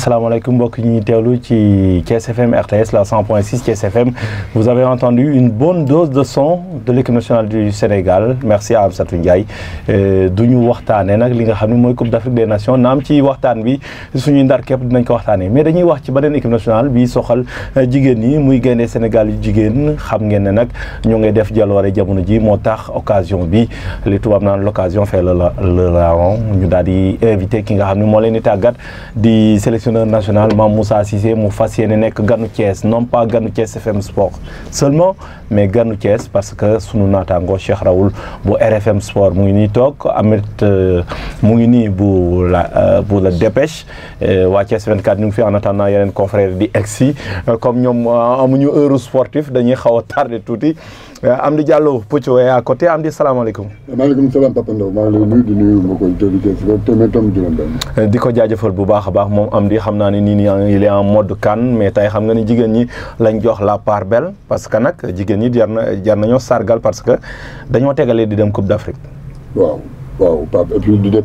asalaamaaleykum mbokk ñi teewlu ci Thiès FM RTS la 100.6 Thiès FM. Vous avez entendu une bonne dose de son de l'équipe nationale du Sénégal merci à Amsatou Ndiaye du ñu waxtaanee nag li nga xam ne mooy Coupe d'Afrique des Nations naam ci waxtaan bi suñuy ndar képp dinañ ko waxtaanee mais dañuy wax ci beneen équipe nationale bi soxal jigéen ñi muy gaynde Sénégal yu jigéen xam ngeen ne nag ñoo ngay def jaloore jamono ji moo tax occasion bi li tubaab naan l'occasion fait le larron ñu daal di invité ki nga xam ne moo leen di tàggat di sélectionneur national Mame Moussa Cissé mu fas yéene nekk ganu Thiès non pas ganu Thiès FM Sport seulement mais ganu Thiès parce que sunu naataango Cheikh Raoul bu RFM Sport mu ngi nii toog amit mu ngi nii bu la dépêche waa Thiès 24 ñu ngi fi en attendant yeneen confrères di egsi comme ñoom amuñu heure sportif dañuy xaw a tardé tuuti Amdi Diallo Pocho est à côté Amdi salaamaaleykum. maaleykum salaam Papa Ndaw maa ngi lay nuyu di nuyu mbokki auditeurs yi téeméer tomb juróom-benn. di ko jaajëfal bu baax a baax moom Amdi xam naa ne nii il est en mode CAN mais tey xam nga ni jigéen ñi lañ jox la part belle parce que nag jigéen ñi jar nañoo sargal parce que dañoo tegalee di dem Coupe d'Afrique. waaw Pape et puis di def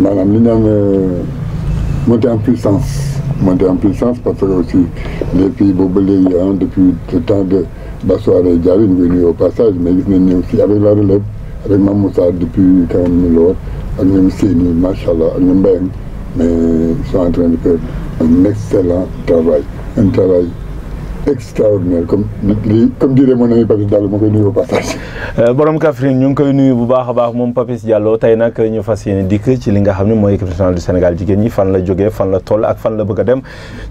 maanaam li ñu naan monter en puissance parce que aussi les pays boobu ba léegi depuis le temps de Basoiré Diallo ñu koy nuyu au passage mais gis nañ ne aussi avec la relève avec Mame Moussa depuis quand même lool ak ñoom Séni macha allah ak ñoom Mbayang mais ils sont en train de faire un excellent travail un travail extraordinaire comme dirait mon ami Papis Diallo ma koy nuyu au passage. borom Kaffrine ñu ngi koy nuyu bu baax a baax moom Papis Diallo tey nag ñu fas yéene dikk ci li nga xam ne mooy équipe nationale du Sénégal jigéen ñi fan la jógee fan la toll ak fan la bëgg a dem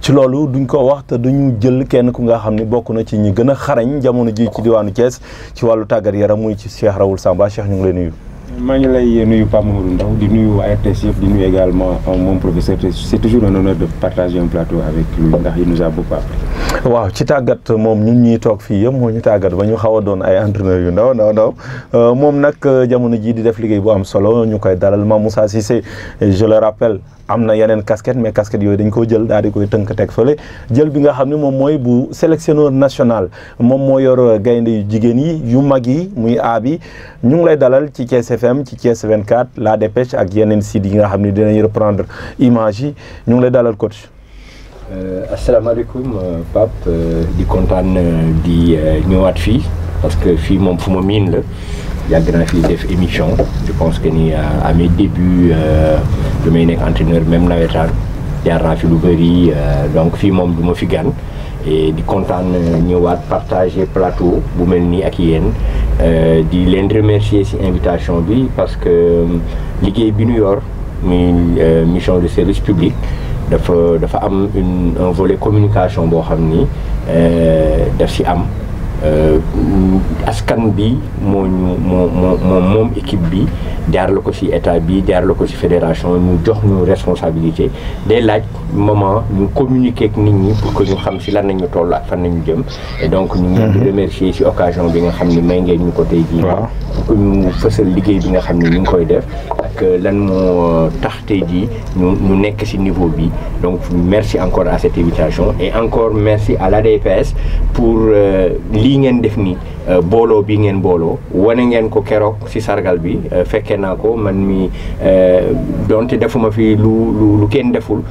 ci loolu duñ ko wax te duñu jël kenn ku nga xam ne bokk na ci ñi gën a xarañ jamono ji ci diwaanu Thiès ci wàllu tàggat yaram muy ci Cheikh Raoul Samba Cheikh ñu ngi lay nuyu. maa ngi lay nuyu Pape Mamadou Ndaw di nuyu waa RTS yëpp di nuyu également mon professeur c'est toujours un honneur de partager un plateau avec lui ndax il nous a beaucoup appris. waaw ci tàggat moom ñun ñuy toog fii yëpp moo ñu tàggat ba ñu xaw a doon ay entraîneurs yu ndaw moom nag jamono ji di def liggéey bu am solo ñu koy dalal Mame Moussa Cissé je le rappelle am na yeneen casquette mais casquette yooyu dañ ko jël daal di koy tënk teg fële jël bi nga xam ne moom mooy bu sélectionneur national moom moo yor gaynde yu jigéen yi yu mag yi muy A bi ñu ngi lay dalal ci Thiès FM ci Thiès 24 la dépêche ak yeneen sites yi nga xam ne dinañ reprendre image yi ñu ngi lay dalal coach. asalaamaaleykum Pape di kontaan di ñëwaat fii parce que fii moom fu ma miin la yàgg naa fii def émission je pense que ni à mes débuts bi may nekk entraîneur même nawetaan jaar naa fi lu bëri donc fii moom du ma fi gan et di kontaan ñëwaat partager plateau bu mel nii ak yéen di leen remercier ci invitation bi parce que liggéey bi ñu yor muy mission de service public dafa am un volet communication boo xam ni daf ci am askan bi moom équipe bi jaar la ko ci état bi jaar la ko ci fédération ñu jox ñu responsabilité day laaj moment ñu communiquer ak nit ñi pour que ñu xam ci lan nañu toll ak fan nañu jëm et donc ñu ngi remercier ci occasion bi nga xam ni may ngeen ñu ko tey jii pour que ñu fësal liggéey bi nga xam ni ñu ngi koy def ak lan moo tax tey jii ñu nekk ci niveau bi donc merci encore à cette invitation et encore merci à l'ADPS pour lii ngeen def ni booloo bi ngeen booloo wane ngeen ko keroog ci sargal bi fekkee naa ko man mi donte defuma fi lu kenn deful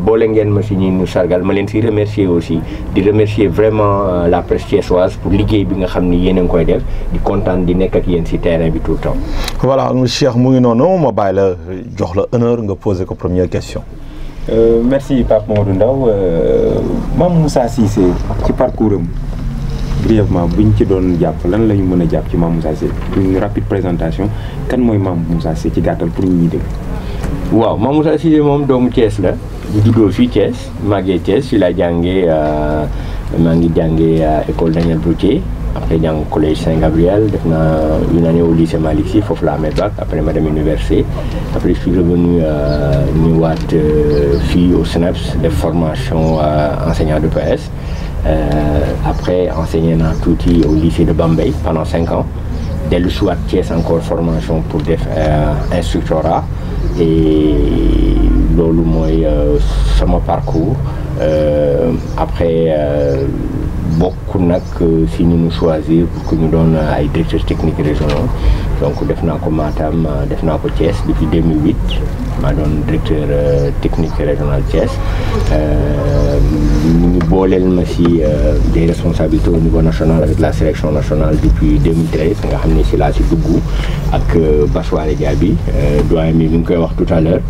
boole ngeen ma ci ñi ñu sargal ma leen ci remercier aussi di remercier vraiment la presse thiessoise pour liggéey bi nga xam ni yéen a ngi koy def di kontaan di nekk ak yéen ci terrain bi tout le temps. voilà Cheikh mu ngi noonu ma bàyyi la jox la honneur nga poser ko première question. merci Pape Mamadou Ndaw Mame Moussa Cissé ci parcours am brièvement buñ ci doon jàpp lan la ñu mën a jàpp ci Mame Moussa Cissé une rapide présentation kan mooy Mame Moussa Cissé ci gàttal pour ñu ñuy dégg. waaw Mame Moussa Cissé moom doomu Thiès la bu juddoo fii Thiès màggee Thiès fi laa jàngee maa ngi jàngee école Daniel Brottier après jàng collège Saint-Gabriel def naa une année au lycée Malick Sy foofu la amee bac après ma dem université après je suis revenu ñëwaat fii au SNEPS def formation enseignant de PS après enseigné naa tuuti au lycée de Bambey pendant 5 ans dellu si waat Thiès encore formation pour def instructorat et loolu mooy sama parcours après bokk nag si ñu choisir pour que ñu doon ay directeurs techniques régionaux donc def naa ko Matam def naa ko Thiès depuis 2008 maa doon directeur technique régional Thiès ñu booleel ma si des responsabilités au niveau national avec la sélection nationale depuis 2013 nga xam ne si laa si dugg ak Bassouare Diaby doyen mi ngi koy wax tout à l'heure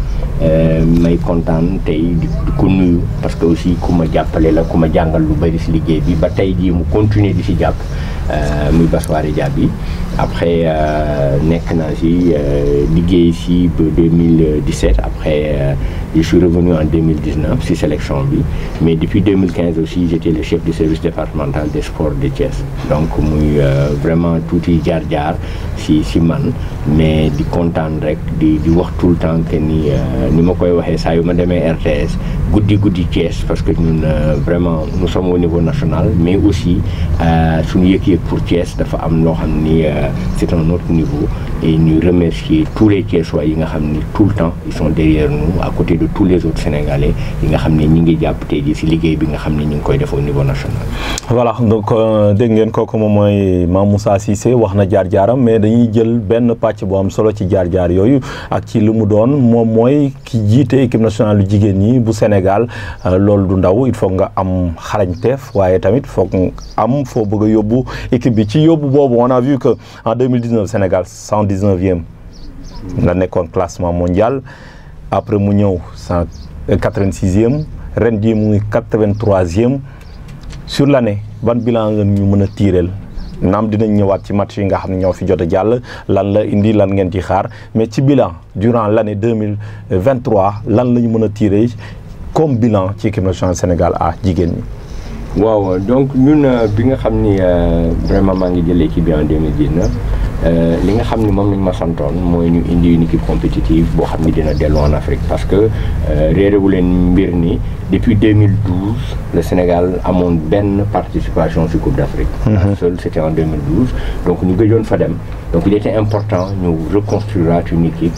may kontaan tey di ko nuyu parce que aussi ku ma jàppale la ku ma jàngal lu bëri si liggéey bi ba tey jii mu continuer di si jàpp muy Bassouare Diaby après nekk naa si liggéey si ba 2017 après je suis revenu en 2019 si sélection bi mais depuis 2015 aussi j'étais le chef du service départemental des sports de Thiès donc muy vraiment tuuti jaar-jaar si man mais di kontaan rek di wax tout le temps que ni ma koy waxee saa yu ma demee RTS guddi Thiès parce que ñun vraiment nous sommes au niveau national mais aussi suñu yëg-yëg pour Thiès dafa am loo xam ni c'est un autre niveau et ñu remercier tous les Thiessois yi nga xam ni tout le temps ils sont derrière nous à côté de tous les autres Sénégalais yi nga xam ne ñi ngi jàpp tey jii si liggéey bi nga xam ne ñu ngi koy def au niveau national. voilà donc dégg ngeen kooku moom mooy Mame Moussa Cissé wax na jaar-jaaram mais dañuy jël benn pàcc bu am solo ci jaar-jaar yooyu ak ci li mu doon moom mooy ki jiite équipe nationale lu jigéen ñi bu Sénégal loolu du ndaw il faut nga am xarañteef waaye tamit foog am foo bëgg a yóbbu équipe bi ci yóbbu boobu on a vu que en 2019 Sénégal 119e la nekkoon classement mondial après mu ñëw 186e ren jii mu ngi 83e sur l'année ban bilan nga ñu mën a tiireel naam dinañ ñëwaat ci match yi nga xam ne ñoo fi jot a jàll lan la indi lan ngeen ci xaar mais ci bilan durant l'année 2023 lan la ñu mën a tirer comme bilan ci équipe nationale Sénégal a jigéen ñi. waaw donc ñun bi nga xam ni vraiment maa ngi jëlee équipe bi en 2019 li nga xam ni moom lañ ma santoon mooy ñu indi une équipe compétitive boo xam ni dina dellu en Afrique parce que réeréwu leen mbir ni depuis 2012 le Sénégal amoon benn participation ci Coupe d'Afrique. La seule c'était en 2012 donc ñu gëjoon fa dem donc il était important ñu reconstruire une équipe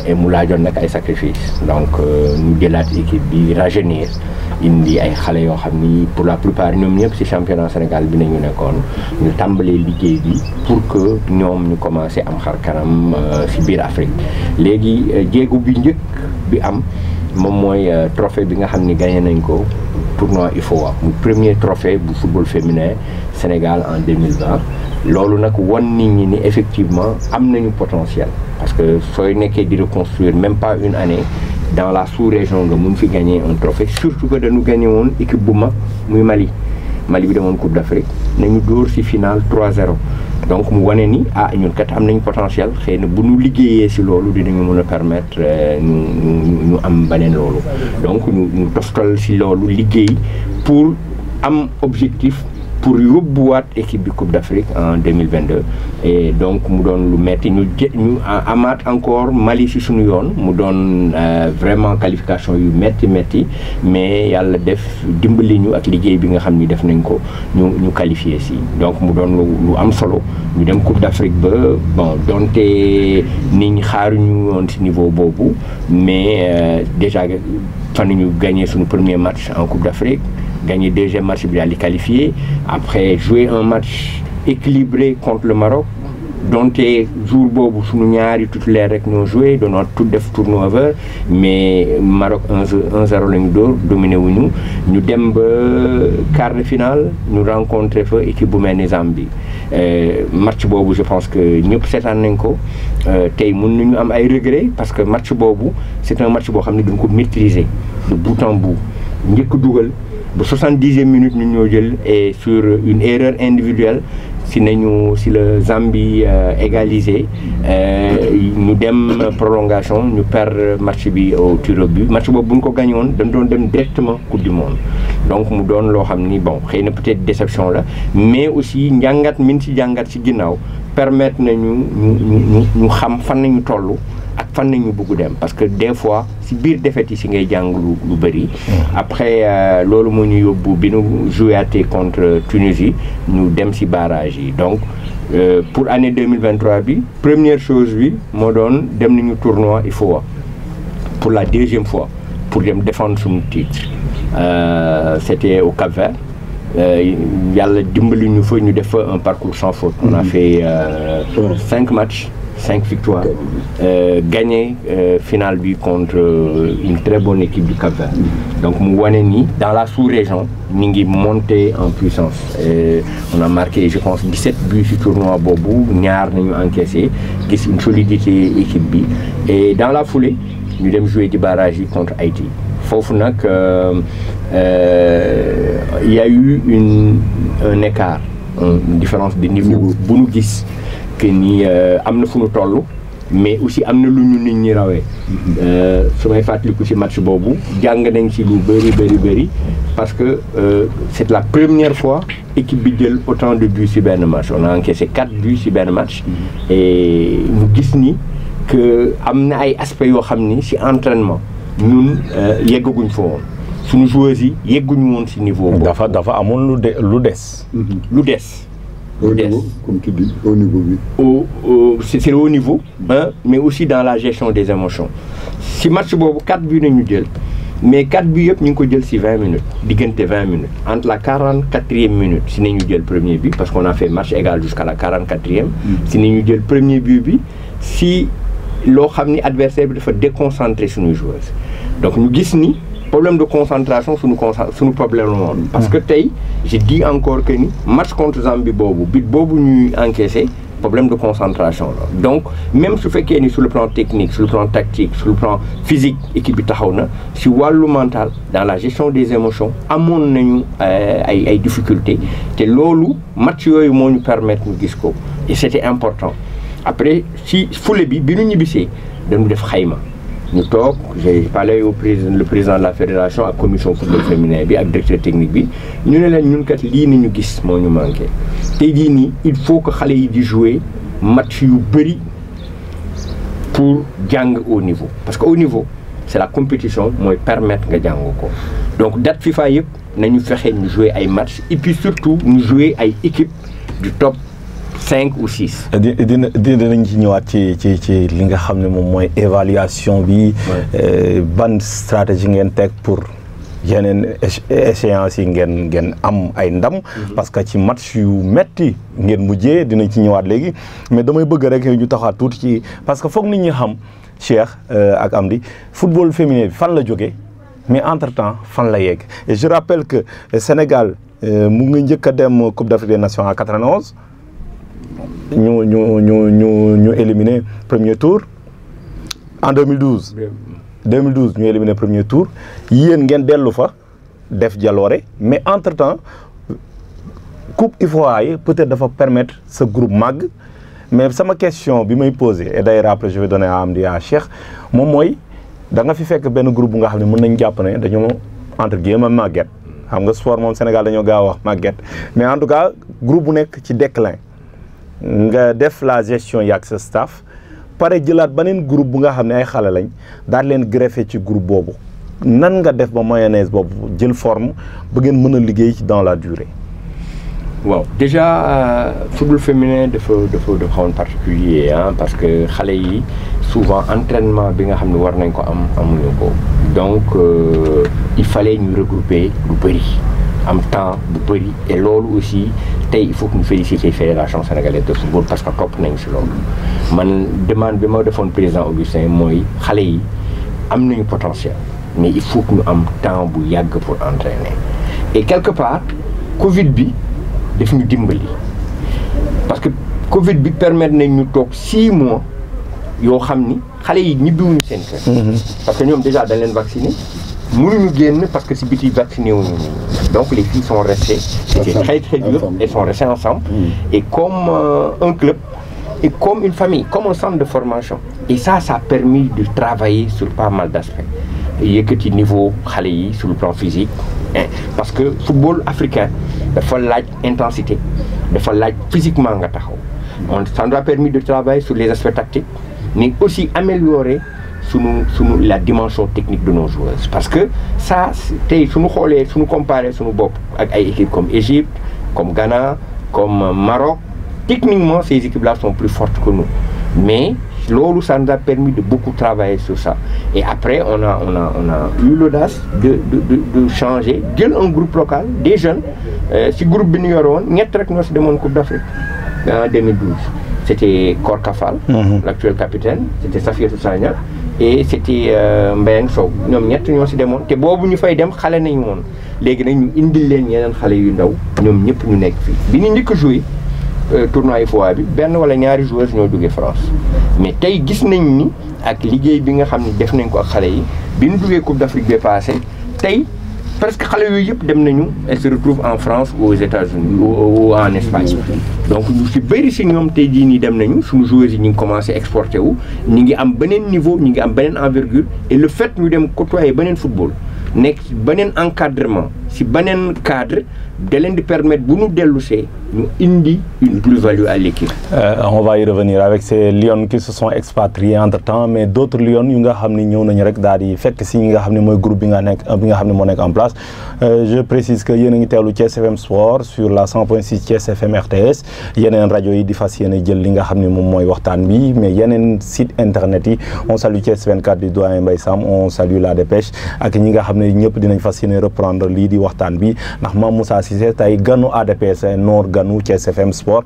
et mu laajoon nag ay sacrifices donc ñu jëlaat équipe bi rajeunir indi ay xale yoo xam ni pour la plupart ñoom ñëpp ci championnat Sénégal bi nañu nekkoon ñu tàmbalee liggéey bi pour que ñoom ñu commencé am xar kanam ci biir Afrique léegi jéego bi njëkk bi am moom mooy trophée bi nga xam ni gagné nañ ko tournoi IFOA mu premier trophée bu football féminin Sénégal en 2020 loolu nag wan nit ñi ni effectivement am nañu potentiel parce que sooy nekkee di reconstruire même pas une année dans la sous-région nga mun fi gagner un trophée surtout que dañu gagné woon équipe bu mag muy Mali bi demoon Coupe d'Afrique nañu dóor ci finale 3-0 donc mu wane ni ñun kat am nañu potentiel xëy na bu ñu liggéeyee ci loolu dinañu mën a permettre ñu am beneen loolu donc ñu toftal ci loolu liggéey pour am objectif pour yóbbuwaat équipe bi Coupe d'Afrique en 2022 et donc mu doon lu metti ñu amaat encore Mali ci suñu yoon mu doon vraiment qualification yu metti mais yàlla def dimbali ñu ak liggéey bi nga xam ni def nañ ko ñu qualifié ci donc mu doon lu am solo ñu dem Coupe d'Afrique ba bon donte nit ñi xaaruñu woon ci niveau boobu mais déjà fan ñu gagné suñu premier match en Coupe d'Afrique gagné deuxième match bi daal di qualifié après jouer un match équilibré contre le Maroc donte jour boobu suñu ñaari titulaire rek ñoo joué doonoo tout def turnover mais Maroc 1-0 la ñu dóor dominé wuñu ñu dem ba quart de finale ñu rencontré fa équipe bu mel ni Zambie match boobu je pense que ñëpp seetaan nañ ko tey mën nañu am ay regrets parce que match boobu c'est un match boo xam ne dañ ko maîtriser de bout en bout njëkk dugal ba 70e minute ñu ñoo jël et sur une erreur individuelle si la Zambie égalisé ñu dem prolongation ñu perdre match bi au tir au but match boobu bu ñu ko gagné woon dañ doon dem directement Coupe du Monde donc mu doon loo xam ni bon xëy na peut-être déception la mais aussi njàngat min ci jàngat ci ginnaaw permettre nañu ñu xam fan nañu toll ak fan nañu bëgg dem parce que des fois ci biir défaite yi ci ngay jàng lu bëri après loolu moo ñu yóbbu bi ñu jouaatee contre Tunisie ñu dem ci barrage yi donc pour année 2023 bi première chose bi moo doon dem nañu tournoi IFOA pour la deuxième fois pour dem défendre suñu titre c'était au Cap-Vert yàlla dimbali ñu fa ñu def fa un parcours sans faute. On a fait 5 matchs. 5 victoires, gagné finale bi contre une très bonne équipe du Cap-Vert. Donc mu wane ni dans la sous-région ñu ngi monté en puissance. On a marqué je pense 17 buts ci tournoi boobu ñaar nañu encaissé gis une solidité équipe bi et dans la foulée ñu dem jouer di barrage yi contre Haïti. Foofu nag il y a eu un écart, une différence de niveau bu nu gis. Que ni am na fu ñu toll mais aussi am na lu ñu nit ñi rawee su may fàttaliku ci match boobu jàng nañ ci lu bëri parce que c'est la première fois équipe bi jël autant de buts ci benn match on a encaissé 4 buts ci benn match et ñu gis ni que am na ay aspects yoo xam ni ci entraînement ñun yeggaguñ fa woon suñu joueurs yi yegguñu woon ci niveau boobu. dafa amoon lu des. lu des. Au niveau, comme tu dis, au niveau, oui. C'est le haut niveau, hein, mais aussi dans la gestion des émotions. Si match boobu 4 buts nañu jël mais 4 buts yëpp ñu ngi ko jël ci 20 minutes diggante 20 minutes entre la 44e minute si nañu jël premier but parce qu'on a fait match égal jusqu'à la 44e. si nañu jël premier but bi si loo xam ni adversaire bi dafa déconcentré suñuy joueurs donc ñu gis ni. Problème de concentration suñu problème la woon parce que tey je dis encore que ni match contre Zambie boobu but boobu ñuy encaissé problème de concentration la donc même su fekkee ni sur le plan technique sur le plan tactique sur le plan physique équipe bi taxaw na si wàllu mental dans la gestion des émotions amoon nañu ay difficultés te loolu match yooyu moo ñu permettre ñu gis ko et c'était important après si fule bi ñu ñibbisee dañu def xayma ñu toog j'ai parlé au président le président de la fédération ak commission football féminin bi ak directeur technique bi ñu ne leen ñun kat lii ni ñu gis moo ñu manqué tey jii nii il faut que xale yi di jouer match yu bëri pour jàng au niveau parce que au niveau c'est la compétition mooy permettre nga jàng ko donc date FIFA yëpp nañu fexe ñu jouer ay match et puis surtout ñu jouer ay équipe du top 5 ou 6. dinañ ci ñëwaat ci li nga xam ne moom mooy évaluation bi. ban stratégie ngeen teg pour yeneen échéances yi ngeen am ay ndam. parce que ci match yu metti ngeen mujjee dinañ ci ñëwaat léegi mais damay bëgg rek ñu taxaat tuuti ci parce que foog nit ñi xam Cheikh ak Amdy football féminin bi fan la jógee mais entre-temps fan la yegg et je rappelle que Sénégal mu ngi njëkk a dem Coupe d'Afrique des Nations en 91. ñu éliminé premier tour en 2012 ñu éliminé premier tour yéen ngeen dellu fa def jaloore mais entre temps coupe IFOA yi peut-être dafa permettre ce groupe màgg mais sama question bi may poser et d'ailleurs après je vais donner à Amdy à Cheikh moom mooy da nga fi fekk benn groupe bu nga xam ne mën nañ jàpp ne dañoo entre guillemets màgget xam nga sport moom Sénégal dañoo gaaw a wax màgget mais en tout cas groupe bu nekk ci déclin nga def la gestion yaag sa staff pare jëlaat beneen groupe bu nga xam ne ay xale lañ daal leen greffé ci groupe boobu nan nga def ba mayonnaise boobu jël forme ba ngeen mën a liggéey ci dans la durée. waaw déjà football féminin dafa xawoon particulier parce que xale yi souvent entraînement bi nga xam ne war nañ ko amuñu ko donc il fallait ñu regrouper lu bëri am temps bu bëri et loolu aussi tey il faut que ñu féliciter fédération sénégalaise de football parce que topp nañ si loolu man demande bi ma defoon président Augustin mooy xale yi am nañu potentiel mais il faut que ñu am temps bu yàgg pour entraîner et quelque part Covid bi daf ñu dimbali parce que Covid bi permettre nañ ñu toog 6 mois yoo xam ni xale yi ñibbiwuñu seen kër. parce que ñoom déjà dañ leen vacciner mënuñu génn parce que si biti vacciné wuñu donc les filles sont restées c'était très très dur elles sont restées ensemble et comme un club et comme une famille comme un centre de formation et ça a permis de travailler sur pas mal d'aspects yëkkati niveau xale yi sur le plan physique parce que football africain dafa laaj intensité dafa laaj physiquement nga taxaw ça nous a permis de travailler sur les aspects tactiques mais aussi améliorer la dimension technique de nos joueuses parce que ça tey suñu xoolee suñu comparé suñu bopp ak ay équipes comme Égypte comme Ghana comme Maroc techniquement ces équipes-là sont plus fortes que nous mais loolu ça nous a permis de beaucoup travailler sur ça et après on a eu l'audace de changer jël un groupe local des jeunes si groupe bi ñu yoroon ñett rek ñoo si demoon Coupe d'Afrique en 2012. C'était Korka Fall, l'actuel capitaine, c'était Safiatou Sagna et c'était Mbayang Sow. ñoom ñett ñoo si demoon te boobu ñu fay dem xale nañu woon léegi nag ñu indil leen yeneen xale yu ndaw ñoom ñëpp ñu nekk fii bi ñu njëkk a joué tournoi UFOA bi benn wala ñaari joueurs ñoo jógee France mais tey gis nañ ni ak liggéey bi nga xam ne def nañ ko ak xale yi bi ñu duggee Coupe d'Afrique bi passé tey presque xale yooyu yëpp dem nañu elles se retrouvent en France ou aux États-Unis ou en Espagne donc ñu si bëri si ñoom tey jii nii dem nañu suñu joueurs yi ñu ngi commencé exporté wu ñu ngi am beneen niveau ñu ngi am beneen envergure et le fait ñu dem côtoyer beneen football nekk beneen encadrement si beneen cadre da leen di permettre bu ñu dellusee ñu indi une plus-value à l'équipe. On va y revenir avec ces lions qui se sont expatriés entre-temps mais d'autres lions yu nga xam ne ñëw nañu rek daal di fekk si ñi nga xam ne mooy groupe bi nga xam ne moo nekk en place. Je précise que yéen a ngi teewlu Thiès FM Sport sur la 100.6 Thiès FM RTS yeneen rajo yi di fas yéene jël li nga xam ne moom mooy waxtaan bi mais yeneen site internet yi on salue Thiès 24 du doyen Mbaye Sam on salue La Dépêche ak ñi nga xam ne ñëpp dinañ fas yéene reprendre lii di waxtaan bi ndax Mame Moussa Cissé tey ganu ADPS Nord ganu Thiès FM Sport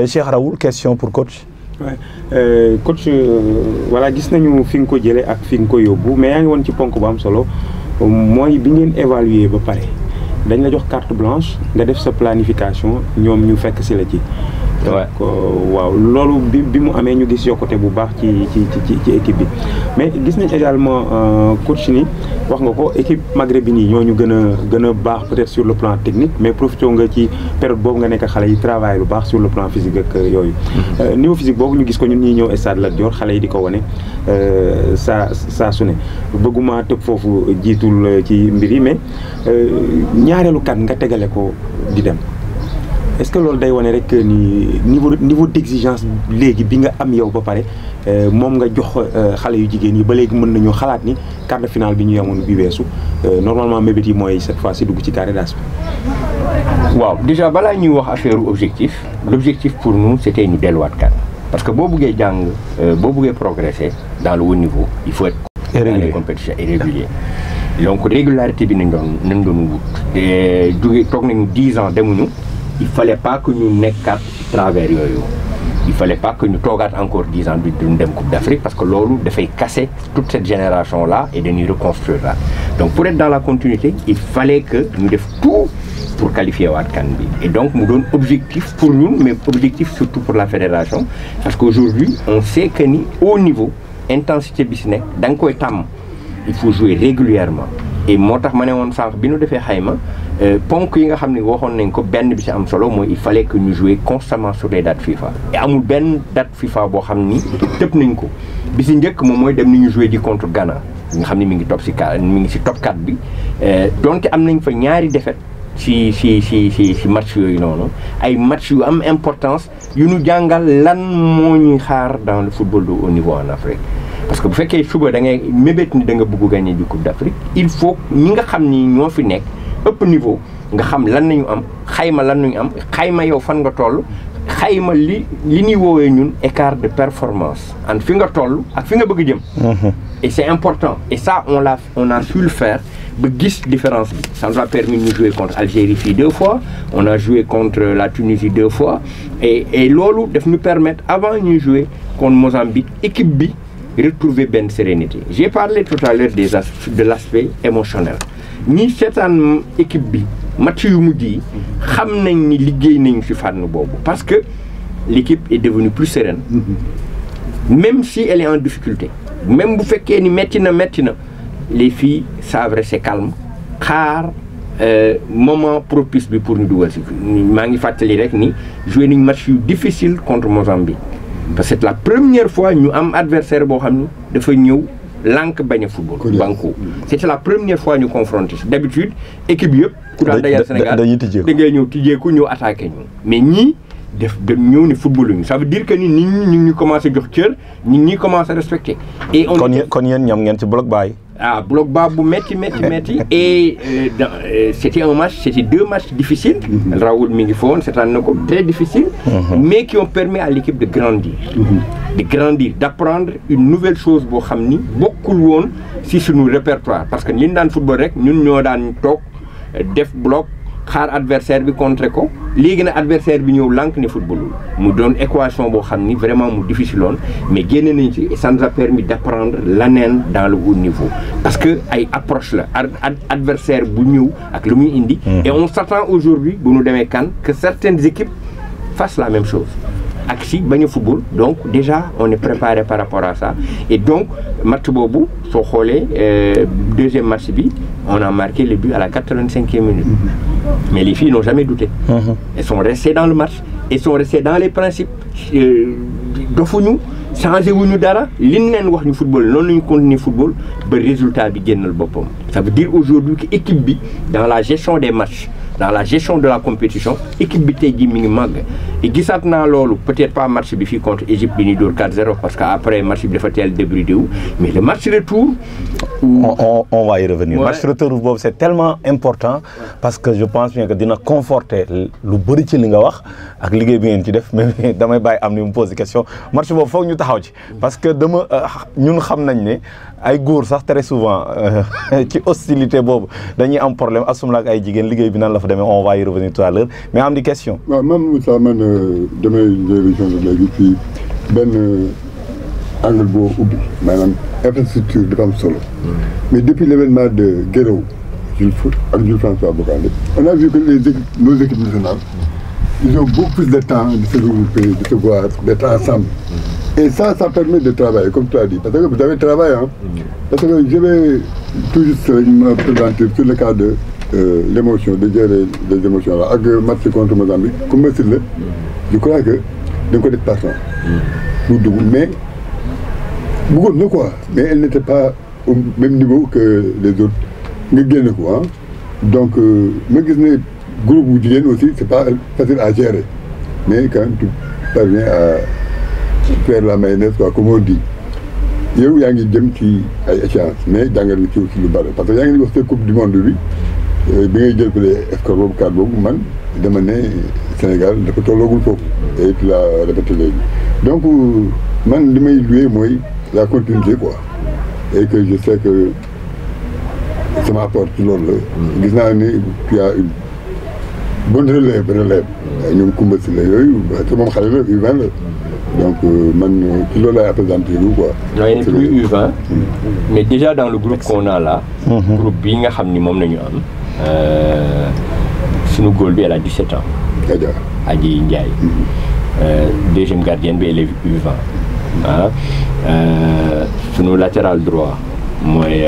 Cheikh Raoul question pour coach. Ouais. Coach voilà gis nañu fi nga ko jëlee ak fi nga ko yóbbu mais yaa ngi woon ci ponk bu am solo mooy bi ngeen évaluer ba pare dañ la jox carte blanche nga def sa planification ñoom ñu fekk si la ci. waaw loolu bi mu amee ñu gis yokkute bu baax ci équipe bi mais gis nañ également coach ni wax nga ko équipe maghrébine yi ñoo ñu gën a baax peut-être sur le plan technique mais profité nga ci période boobu nga nekk xale yi travail lu baax sur le plan physique ak yooyu. niveau physique boobu ñu gis ko ñun ñuy ñëw stade Lat Dior xale yi di ko wane saa su ne bëgguma tëb foofu jiitul ci mbir yi mais ñaareelu kat nga tegale ko di dem. Est-ce que loolu day wane rek ni niveau d'exigence léegi bi nga am yow ba pare moom nga jox xale yu jigéen yi ba léegi mën nañoo xalaat ni quart de finale bi ñu yemoon bi weesu normalement mébét yi mooy cette fois ci dugg ci carré d'as bi. waaw déjà balaa ñuy wax affaire objectif l'objectif pour nous c'était ñu delluwaat kan parce que boo buggee jàng boo buggee progresser dans le haut niveau il faut être dans les compétitions et régulier donc régularité bi nañ doon wut te jóge toog nañu 10 ans demuñu. Il fallait pas que ñu nekkaat travers yooyu il fallait pas que ñu toogaat encore 10 ans duñ dem Coupe d'Afrique parce que loolu dafay casser toute cette génération là et dañuy reconstruire là donc pour être dans la continuité il fallait que ñu def tout pour qualifier waat CAN bi et donc mu doon objectif pour ñun mais objectif surtout pour la fédération parce qu'aujourd'hui on sait que ni au niveau intensité bi si nekk da nga koy tàmm il faut jouer régulièrement et moo tax ma ne woon sànq bi ñu defee xayma ponk yi nga xam ne waxoon nañ ko benn bi ci am solo mooy il fallait que ñu jouer constamment sur les dates FIFA et amul benn date FIFA boo xam ni tëb nañ ko bi si njëkk moom mooy dem nañu jouer di contre Ghana nga xam ne mi ngi si top 4 bi donte am nañ fa ñaari défaite si match yooyu noonu ay match yu am importance yu ñu jàngal lan moo ñuy xaar dans le football de haut niveau en Afrique parce que bu fekkee suba da ngay mébét ni da nga bëgg gagner du Coupe d'Afrique il faut ñi nga xam ni ñoo fi nekk ëpp niveau nga xam lan nañu am xayma lan nañu am xayma yow fan nga toll xayma li ñuy woowee ñun écart de performance en fi nga toll ak fi nga bëgg jëm. Et c'est important et ça on a su le faire ba gis différence bi. Ça nous a permis de jouer contre Algérie fii 2 fois on a joué contre la Tunisie 2 fois et loolu daf ñu permettre avant ñuy jouer contre Mozambique équipe bi retrouver benn sérénité. J'ai parlé tout à l'heure de l'aspect émotionnel ñi seetaan équipe bi match yu mujj yi xam nañ ni liggéey nañu ci fànn boobu parce que l'équipe est devenue plus sereine même si elle est en difficulté même bu fekkee ni metti na les filles savent rester calmes xaar moment propice bi pour ñu dugal ci maa ngi fàttali rek ni joué nañu match yu difficile contre Mozambique parce que c'est la première fois ñu am adversaire boo xam ni dafa ñëw lànk bañ a football banco c'était la première fois ñu confronté d'habitude équipe yëpp ku daan dajal Sénégal da ngay ñëw tijjeeku ñëw attaqué ñu mais ñii def ñëw ni football ñu ça veut dire que ni nit ñi ñu commencé jox cër nit ñi commencé respecté et kon yéen ñam ngeen ci bloc baay bloc bas bu métti et c'était 2 matchs difficiles Raoul mi ngi fa woon seetaan na ko très difficile mais qui ont permis à l'équipe de grandir d'apprendre une nouvelle chose boo xam ni bokkul woon ci suñu répertoire parce que li ñu daan football rek ñun ñoo daan toog def bloc xaar adversaire bi contrer ko léegi nag adversaire bi ñëw lànk ne footballul mu doon équation boo xam ni vraiment mu difficile woon mais génne nañ ci ça nous a permis d'apprendre l'ANEN dans le haut niveau parce que ay approche la adversaire bu ñëw ak lu muy indi et on s'attend aujourd'hui bu ñu demee CAN que certaines équipes fassent la même chose ak si bañ a football donc déjà on est préparé par rapport à ça et donc match boobu soo xoolee deuxième match bi on a marqué le but à la 85e minute mais les filles n'ont jamais douté elles sont restées dans le match elles sont restées dans les principes dofuñu changé wuñu dara liñ leen wax ñu football noonu la ñu continuer football ba résultat bi génnal boppam ça veut dire aujourd'hui que équipe bi dans la gestion des matchs dans la gestion de la compétition équipe bi tey jii mi ngi màgg et gisaat naa loolu peut-être pas match bi fii contre Égypte bi ñuy dóor 4-0 parce que après match bi dafa teel débridé wu mais le match retour. on va y revenir. Match retour boobu c'est tellement important parce que je pense bien que dina conforter lu bëri ci li nga wax ak liggéey bi ngeen ci def mais damay bàyyi am ni mu pose question match boobu foog ñu taxaw ci parce que dama ñun xam nañ ne ay góor sax très souvent ci hostilité boobu dañuy am problème assume la ak ay jigéen liggéey bi nan la fa demee on va y revenir tout à l'heure mais am di question. waaw man Moussa man damay révision de léegi fii benn angle boo ubbi maanaam infrastructure dafa am solo mais depuis l'événement de Guéréo Jules François Bocandé on a vu que nos équipes nationales ils ont beaucoup plus de temps de se regrouper de se voir d'être ensemble et ça permet de travailler comme tu as dit parce que vous avez travaillé parce que je vais tout juste me présenter sur le cas de l'émotion de gérer les émotions là ak match contre Mozambique comme mesure la je crois que da nga ko def passion pour dugg mais bëggoon na quoi mais elle n'était pas au même niveau que les autres nga génn ko donc ma gis ne groupe bu jigéen aussi c'est pas facile à gérer mais quand même tu parviens à faire la mayonnaise quoi comme on dit yow yaa ngi jëm ci ay échéances mais jàngal ci aussi lu bari parce que yaa ngi wax sa coupe du monde bi ngay jël fële score boobu 4 boobu man dama ne Sénégal dafa tolloogul foofu et puis la répété léegi donc man li may loué mooy la continuité quoi et que je sais que sama apport ci loolu la gis naa ni tu as une bonne relève ñoom Koumba si la yooyu te moom xale la U20 la donc man ci loolu laay représenté wu quoi. non plus U20 mais déjà dans le groupe qu'on a là groupe bi nga xam ni moom nañu am suñu góol bi elle a 17 ans Adji Ndiaye deuxième gardienne bi elle est U20 suñu latéral droit mooy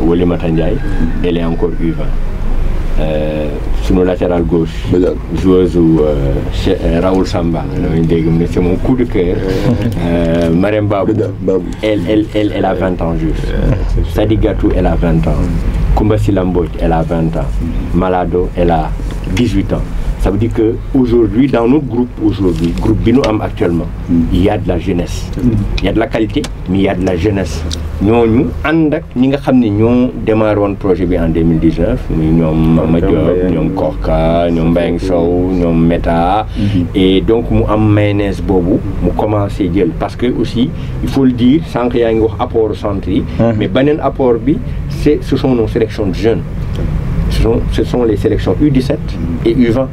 Oulimata Ndiaye elle est encore U20 suñu latéral gauche joueuse Raoul Samba damay dégg mu ne c'est mon coup de cœur Marème Babou elle a 20 ans juste Sadi Gatou elle a 20 ans Koumba Silamboj elle a 20 ans Malado elle a 18 ans ça veut dire que aujourd'hui dans notre groupe groupe bi ñu am actuellement il y a de la jeunesse il y a de la qualité mais il y a de la jeunesse ñooñu ànd ak ñi nga xam ne ñoo démarré woon projet bi en 2019 ñoom Mama Diop ñoom Korka ñoom Mbayang Sow ñoom Meta et donc mu am mayonnaise boobu mu commencé jël parce que aussi il faut le dire sànq yaa ngi wax apport centre yi mais beneen apport bi ce sont nos sélections de jeunes ce sont les sélections U17 et U20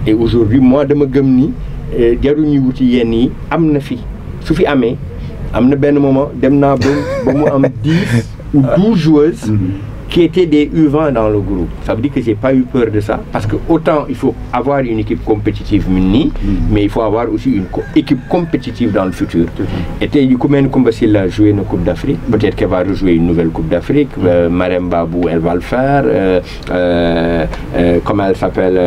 et aujourd'hui moi dama gëm ni jaruñuy wuti yenn yi am na fi su fi amee am na benn moment dem naa ba mu am 10 ou 12 joueuses qui étaient des U20 dans le groupe. Ça veut dire que j'ai pas eu peur de ça parce que autant il faut avoir une équipe compétitive mini, mais il faut avoir aussi une équipe compétitive dans le futur. Et combien de Koumba Silla a joué une Coupe d'Afrique, peut-être qu'elle va rejouer une nouvelle Coupe d'Afrique. Marème Babou, elle va le faire. Comment elle s'appelle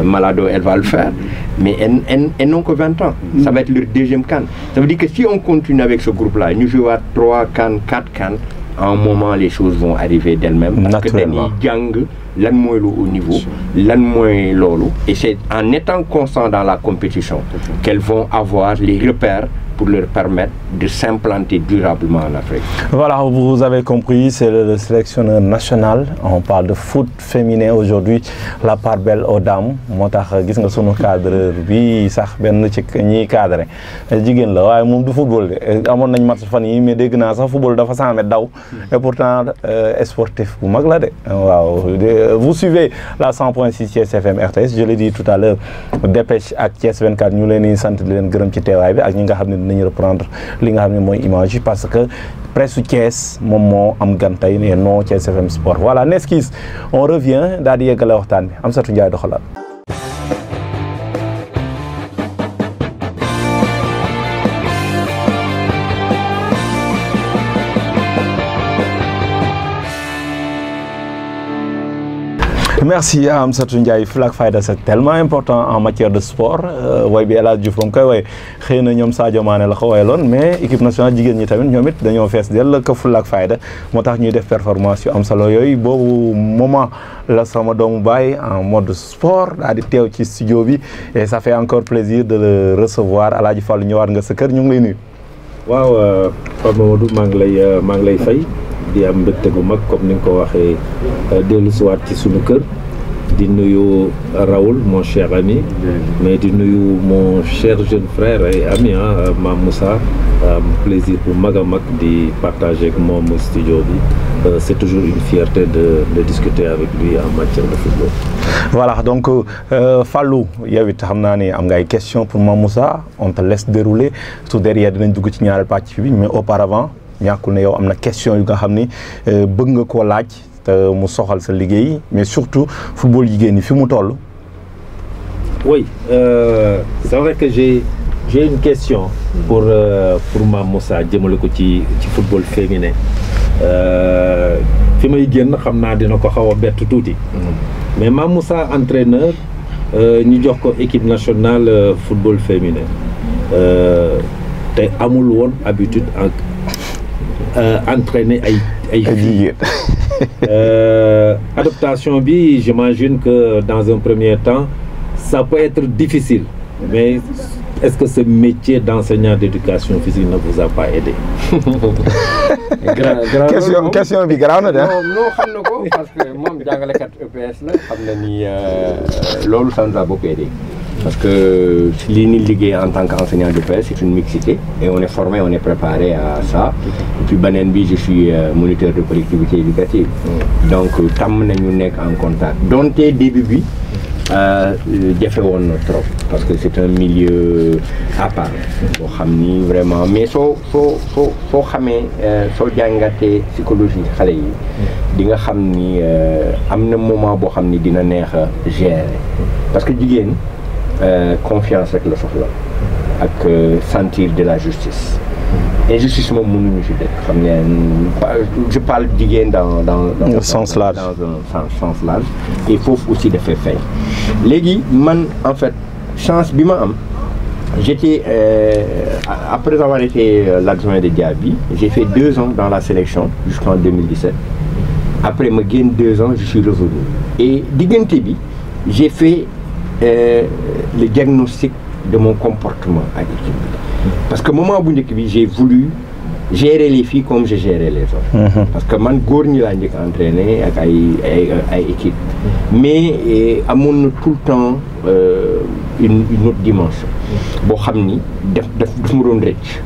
Malado, elle va le faire. Mais elles n'ont que 20 ans. Ça va être leur deuxième CAN. Ça veut dire que si on continue avec ce groupe-là, nous jouons à 3 CAN, 4 CAN, à un moment les choses vont arriver d'elles-mêmes parce que dañuy jàng lan mooy lu haut niveau lan mooy loolu et c'est en étant constant dans la compétition qu'elles vont avoir les repères pour leur permettre de s'implanter durablement en Afrique. Voilà, vous avez compris, c'est le sélectionneur national. On parle de foot féminin aujourd'hui, la part belle aux dames. Moo tax gis nga sunu cadre bi sax benn ci ñiy cadré jigéen la waaye moom du football de amoon nañ match fan yi mais dégg naa sax football dafa 100 mètres daw et pourtant sportif bu mag la de waaw vous suivez la 100.6 Thiès FM RTS je l'ai dit tout à l'heure Dépêche ak Thiès 24 ñu leen di sant di leen gërëm ci teewaay bi ak ñi nga xam ne dinañu reprendre li nga xam ne mooy image yi parce que presse Thiès moom moo am gan tey ne non Thiès FM Sport voilà Neskis on revient daal di yeggale waxtaan bi Amsatou Ndiaye doxalal. Merci à Amsatou Ndiaye Fulla ak Fayda c'est tellement important en matière de sport way bi El Hadj Diouf moom koy way xëy na ñoom Sadio Mané la ko wayaloon mais équipe nationale jigéen ñi tamit ñoom it dañoo fees dell ko Fulla ak Fayda moo tax ñuy def performance yu am solo yooyu boobu moment la sama doomu baay en mode sport daal di teew ci studio bi et ça fait encore plaisir de le recevoir El Hadj Fallou ñëwaat nga sa kër ñu ngi lay nuyu. waaw Pape Mamadou maa ngi lay fay. di am mbégte gu mag comme ni nga ko waxee dellu siwaat ci sunu kër di nuyu Raoul mon cher ami mais di nuyu mon cher jeune frère et ami Mame Moussa plaisir bu mag a mag di partager ak moom studio bi c'est toujours une fierté de discuter avec lui en matière de football. Voilà donc Fallou yow it xam naa ne am nga ay questions pour Mame Moussa on te laisse dérouler tout derrière dinañ dugg ci ñaareel pàcc bi mais auparavant ñàkkul ne yow am na question yu nga xam ni bëgg nga koo laaj te mu soxal sa liggéey mais surtout football jigéen ñi fi mu toll. Oui c'est vrai que j'ai une question pour Mame Moussa jëmale ko ci football féminin fi may génn xam naa dina ko xaw a bett tuuti mais Mame Moussa entraîneur ñu jox ko équipe nationale football féminin te amul woon habitude entraîner ay filles. Adaptation bi j'imagine que dans un premier temps ça peut être difficile mais est-ce que ce métier d'enseignant d'éducation physique ne vous a pas aidé? question bi garaaw na de. non xam na ko parce que moom jàngalekat EPS la xam na ni loolu ça nous a beaucoup aidé. Parce que li ñuy liggéey en tant qu'enseignant d'EPS c'est une mixité et on est formé, on est préparé à ça. Et puis beneen bi je suis moniteur de collectivité éducative. Donc tàmm nañu nekk en contact. donte début bi jafe woon na trop parce que c'est un milieu à part boo xam ni vraiment mais soo xamee soo jàngatee psychologie xale yi di nga xam ni am na moment boo xam ni dina neex a gérer parce que jigéen confiance rek la soxla ak sentir de la justice. Injustice moom mënuñu ci def xam ne je parle jigéen dans sens large dans un sens large et foofu aussi dafay feeñ léegi man en fait chance bi ma am j'étais après avoir été l'adjoint de Diaby j'ai fait 2 ans dans la sélection jusqu'en 2017 après ma génn 2 ans je suis revenu et diggante bi j'ai fait le diagnostic de mon comportement ak équipe bi parce que moment bu njëkk bi j'ai voulu gérer les filles comme je gérais les hommes. Parce que man góor ñi laa njëkk entraîné ak ay équipe mais amoon na tout le temps une autre dimension boo xam ni daf ma doon rëcc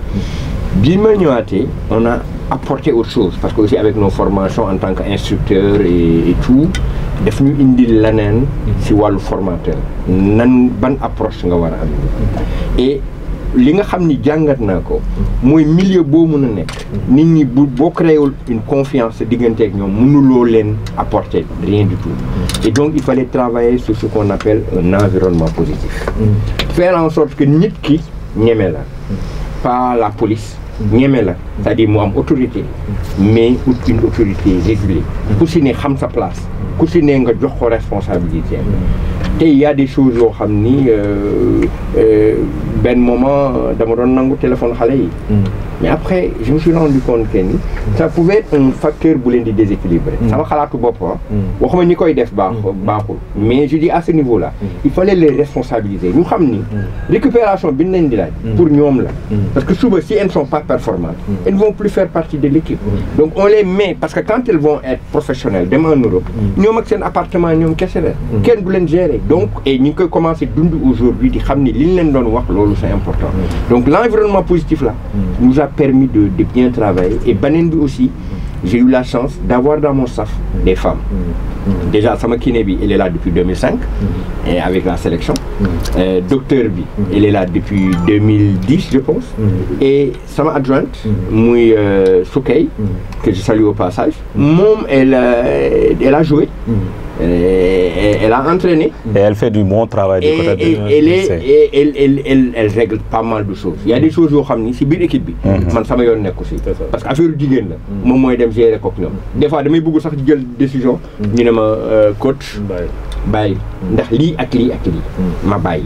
bi ma ñëwaatee on a apporté autre chose parce que aussi avec nos formations en tant qu'instructeur et tout daf ñu indi leneen si wàllu formateur nan ban approche nga war a am et li nga xam ni jàngat naa ko mooy milieu boo mën a nekk nit ñi boo créewul une confiance diggante ak ñoom mënuloo leen apporter rien du tout et donc il fallait travailler sur ce qu'on appelle un environnement positif faire en sorte que nit ki ñeme la pas la police ñeme la c'est-à-dire mu am autorité mais une autorité régulée ku si ne xam sa place ku si ne nga jox ko responsabilité te il y a des choses yoo xam ni benn moment dama doon nangu téléphone xale yi mais après je me suis rendu compte que ni ça pouvait être un facteur bu leen di déséquilibrer sama xalaatu bopp waxuma ñi koy def baaxul mais je dis à ce niveau là il fallait les responsabiliser ñu xam ni récupération bi nañ di laaj pour ñoom la parce que suba si elles ne sont pas performantes elles ne vont plus faire partie de l'équipe donc on les met parce que quand elles vont être professionnelles dem en Europe ñoom ak seen appartement ñoom kese la kenn du leen gérer donc et ñu ngi koy commencer dund aujourd'hui di xam ni li ñu leen doon wax loolu c'est important. Donc l'environnement positif là nous a permis de bien travailler. Et beneen bi aussi j'ai eu la chance d'avoir dans mon staff des femmes. Déjà sama kiné bi elle est là depuis 2005 et avec la sélection. Docteur bi elle est là depuis 2010 je pense. Et sama adjointe muy Soukey que je salue au passage. Moom elle a joué. Elle a entraîné. Et elle fait du bon travail. Elle règle pas mal de choses. Il y a des choses yoo xam ni si biir équipe bi. man sama yoon nekku si. parce que affaire jigéen la. moom mooy dem gérer kook ñoom. des fois damay bëgg sax jël décision. ñu ne ma coach. bàyyi ndax lii ak lii ak lii. ma bàyyi.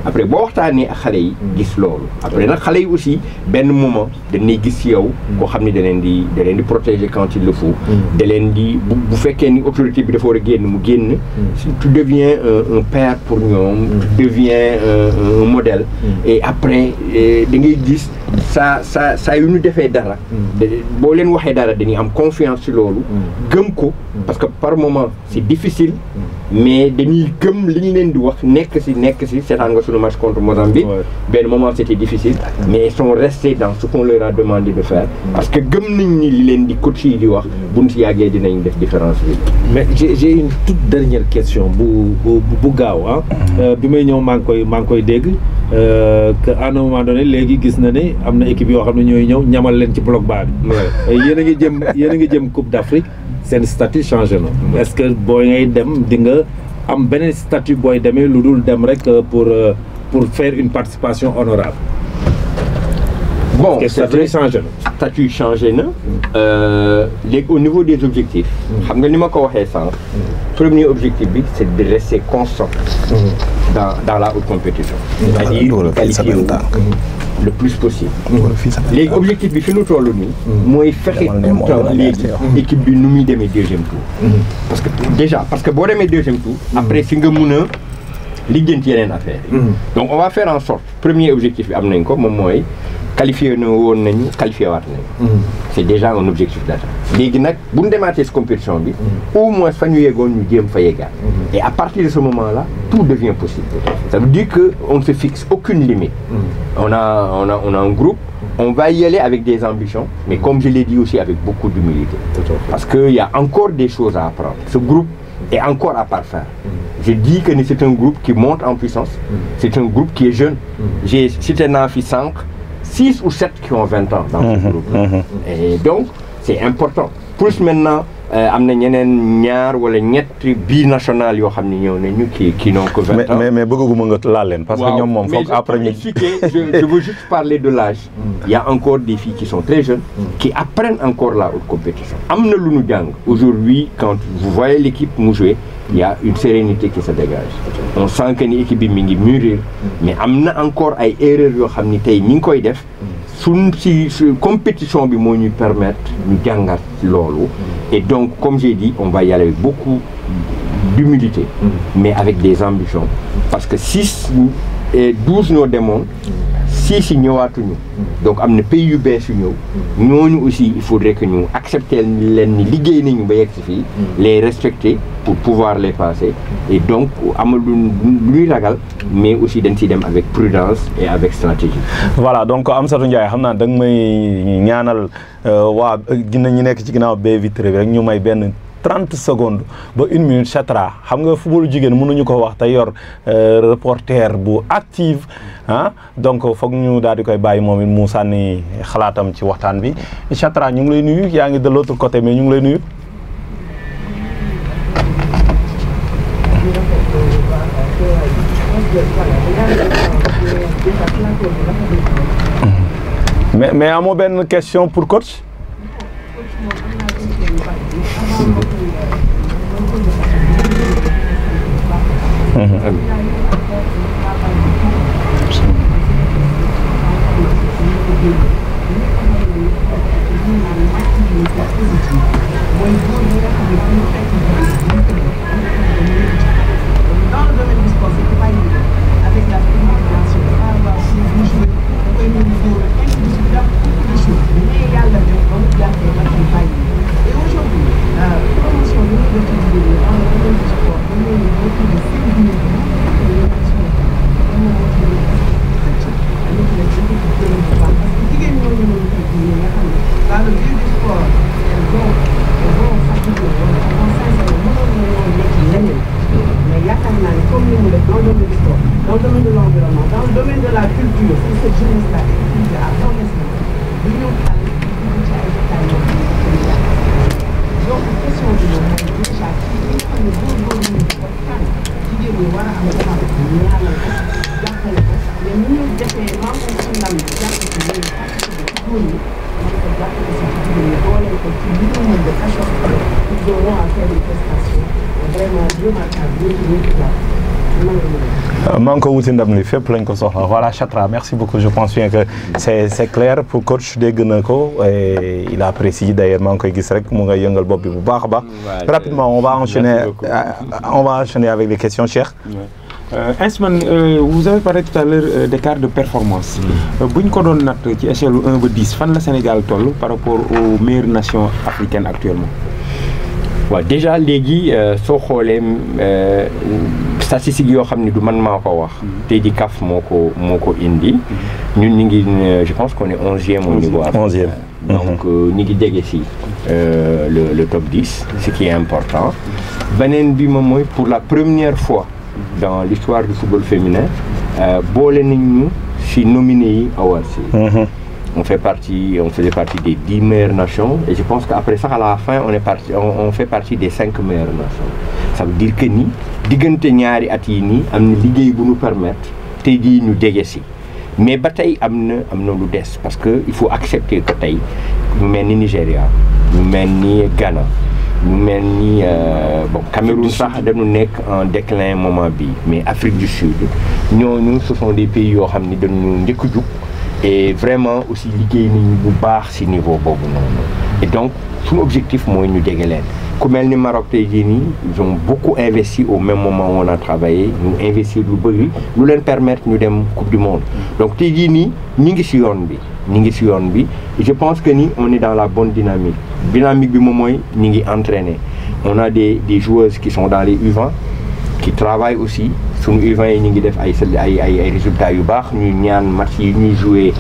après boo waxtaanee ak xale yi. gis loolu. après nag xale yi aussi benn moment dañuy gis ci yow. koo xam ni da leen di protéger quand il le faut. da leen di bu fekkee ni autorité bi dafa war a génn mu génn. tu deviens un père pour ñoom. tu deviens un modèle. et après da ngay gis saa yu ñu defee dara. boo leen waxee dara dañuy am confiance ci loolu. gëm ko parce que par moment c'est difficile. mais dañuy gëm li ñu leen di wax nekk si seetaan nga suñu match contre Mozambique. benn moment c'était difficile. mais ils sont restés dans ce qu'on leur a demandé de faire. parce que gëm nañ ni li leen di coach yi di wax buñ si yàggee dinañ def différence bi. mais j'ai une toute dernière question bu gaaw ah. bi may ñëw maa ngi koy dégg que à un moment donné léegi gis na ne am na équipe yoo xam ne ñooy ñëw ñamal leen ci bloc bas bi. yéen a ngi jëm Coupe d'Afrique. seen statut changé na. est-ce que booy ngay dem di nga am beneen statut booy demee lu dul dem rek pour faire une participation honorable. bon statut changé na. statut changé na. léegi au niveau des objectifs. xam nga ni ma ko waxee sànq. premier objectif bi c'est de rester constant. dans la haute compétition. c'est-à-dire qualifier le plus possible. léegi objectif bi fi nu toll nii. mooy fexe tout le temps léegi équipe bi nu muy demee deuxième tour. parce que boo demee deuxième tour. après fi nga mun a lijjanti yeneen affaire yi. donc on va faire en sorte premier objectif bi am nañ ko moom mooy qualifié na woon nañu qualifié waat nañu. c'est déjà un objectif d'atteinte. léegi nag bu ñu demaatee ci compétition bi. au moins fa ñu yeggoon ñu jéem fa yeggaat. et à partir de ce moment-là tout devient possible. ça veut dire que on ne se fixe aucune limite. on a un groupe. on va y aller avec des ambitions. mais comme je l'ai dit aussi avec beaucoup d'humilité. parce que il y a encore des choses à apprendre. ce groupe est encore à parfaire. je dis que c'est un groupe qui monte en puissance. c'est un groupe qui est jeune. j'ai cité naa fi sànq 6 ou 7 qui ont 20 ans dans ce groupe. Et donc, c'est important. Plus maintenant, am na ñeneen ñaar wala ñetti binational yoo xam ne ñëw nañu qui n'ont que 20 ans. mais bëgguma nga laal leen parce que ñoom moom foog après ñu. je veux juste parler de l'âge. Il y a encore des filles qui sont très jeunes. qui apprennent encore la haute compétition. am na lu ñu jàng. aujourd'hui quand vous voyez l'équipe mu jouer. il y a une sérénité qui se dégage. on sent que ni équipe bi mi ngi mûrir. mais am na encore ay erreurs yoo xam ni tey ñi ngi koy def. suñ si compétition bi moo ñuy permettre ñu jàngat loolu. et donc comme j'ai dit on va y aller avec beaucoup d'humilité. mais avec des ambitions. parce que 6 et 12 ñoo demoon. 6 yi ñëwaatuñu. donc am na pays yu bees yu ñëw. ñooñu aussi il faudrait que ñu accepter leen ni liggéey nañu ba yegg si fii. les respecter pour pouvoir les passer. et donc amal lu ñuy ragal. mais aussi dañ ciy dem avec prudence et avec stratégie. voilà donc Amsatou Ndiaye xam naa da nga may ñaanal waa dina ñu nekk ci ginnaaw baie vitrée bi rek ñu may benn 30 secondes ba 1 minute chatra xam nga footballu jigéen mënuñu ko wax te yor reporter bu active ah donc foog ñu daal di koy bàyyi moom it mu sànni xalaatam ci waxtaan bi chatra ñu ngi lay nuyu yaa ngi de l'autre côté mais ñu ngi lay nuyu. mais amoo benn question pour coach. maa ngi ko wuti ndam li fépp lañ ko soxla voilà Chatra merci beaucoup je pense bien que c'est clair pour coach dégg na ko et il apprécie d'ailleurs maa ngi koy gis rek mu nga yëngal bopp bi bu baax a baax. Rapidement on va enchaîner avec les questions Cheikh. Ansman, vous avez parlé tout à l'heure d'écart de performance. Bu ñu ko doon natt ci échelle 1 ba 10 fan la Sénégal toll par rapport aux meilleures nations africaines actuellement. waaw déjà léegi soo xoolee statistiques yoo xam ne du man maa ko wax. tey di CAF moo ko indi. ñun ñu ngi je pense qu'on est 11e au niveau. 11e. donc ñu ngi jege si le top 10 ce qui est important. beneen bi moom mooy pour la première fois dans l'histoire du football féminin boole nañ ñu si nominé yi awards yi. On faisait partie des 10 meilleures nations et je pense qu'après ça, à la fin, on fait partie des 5 meilleures nations. Ça veut dire que ni, diggante ñaari at yi nii am na liggéey bu ñu permettre tey jii ñu jege si mais ba tey am na lu des parce que il faut accepter que tey ñu mel ni Nigéria ñu mel ni Ghana ñu mel ni Cameroun sax dañu nekk en déclin moment bi mais Afrique du Sud ñooñu ce sont des pays yoo xam ni dañu njëkk a jug et vraiment aussi liggéey nañu bu baax ci niveau boobu noonu et donc suñu objectif mooy ñu jege leen ku mel ni Maroc tey jii nii ils ont beaucoup investi au même moment où on a travaillé ñu investir lu bëri lu leen permettre ñu dem coupe du monde donc tey jii nii ñi ngi ci yoon bi et je pense que ni on est dans la bonne dynamique bi moom mooy ñi ngi entraîner on a des joueuses qui sont dans les U20 qui travaillent aussi suñu U20 yi ñu ngi def ay résultats yu baax ñu ñaan match yi ñuy jouer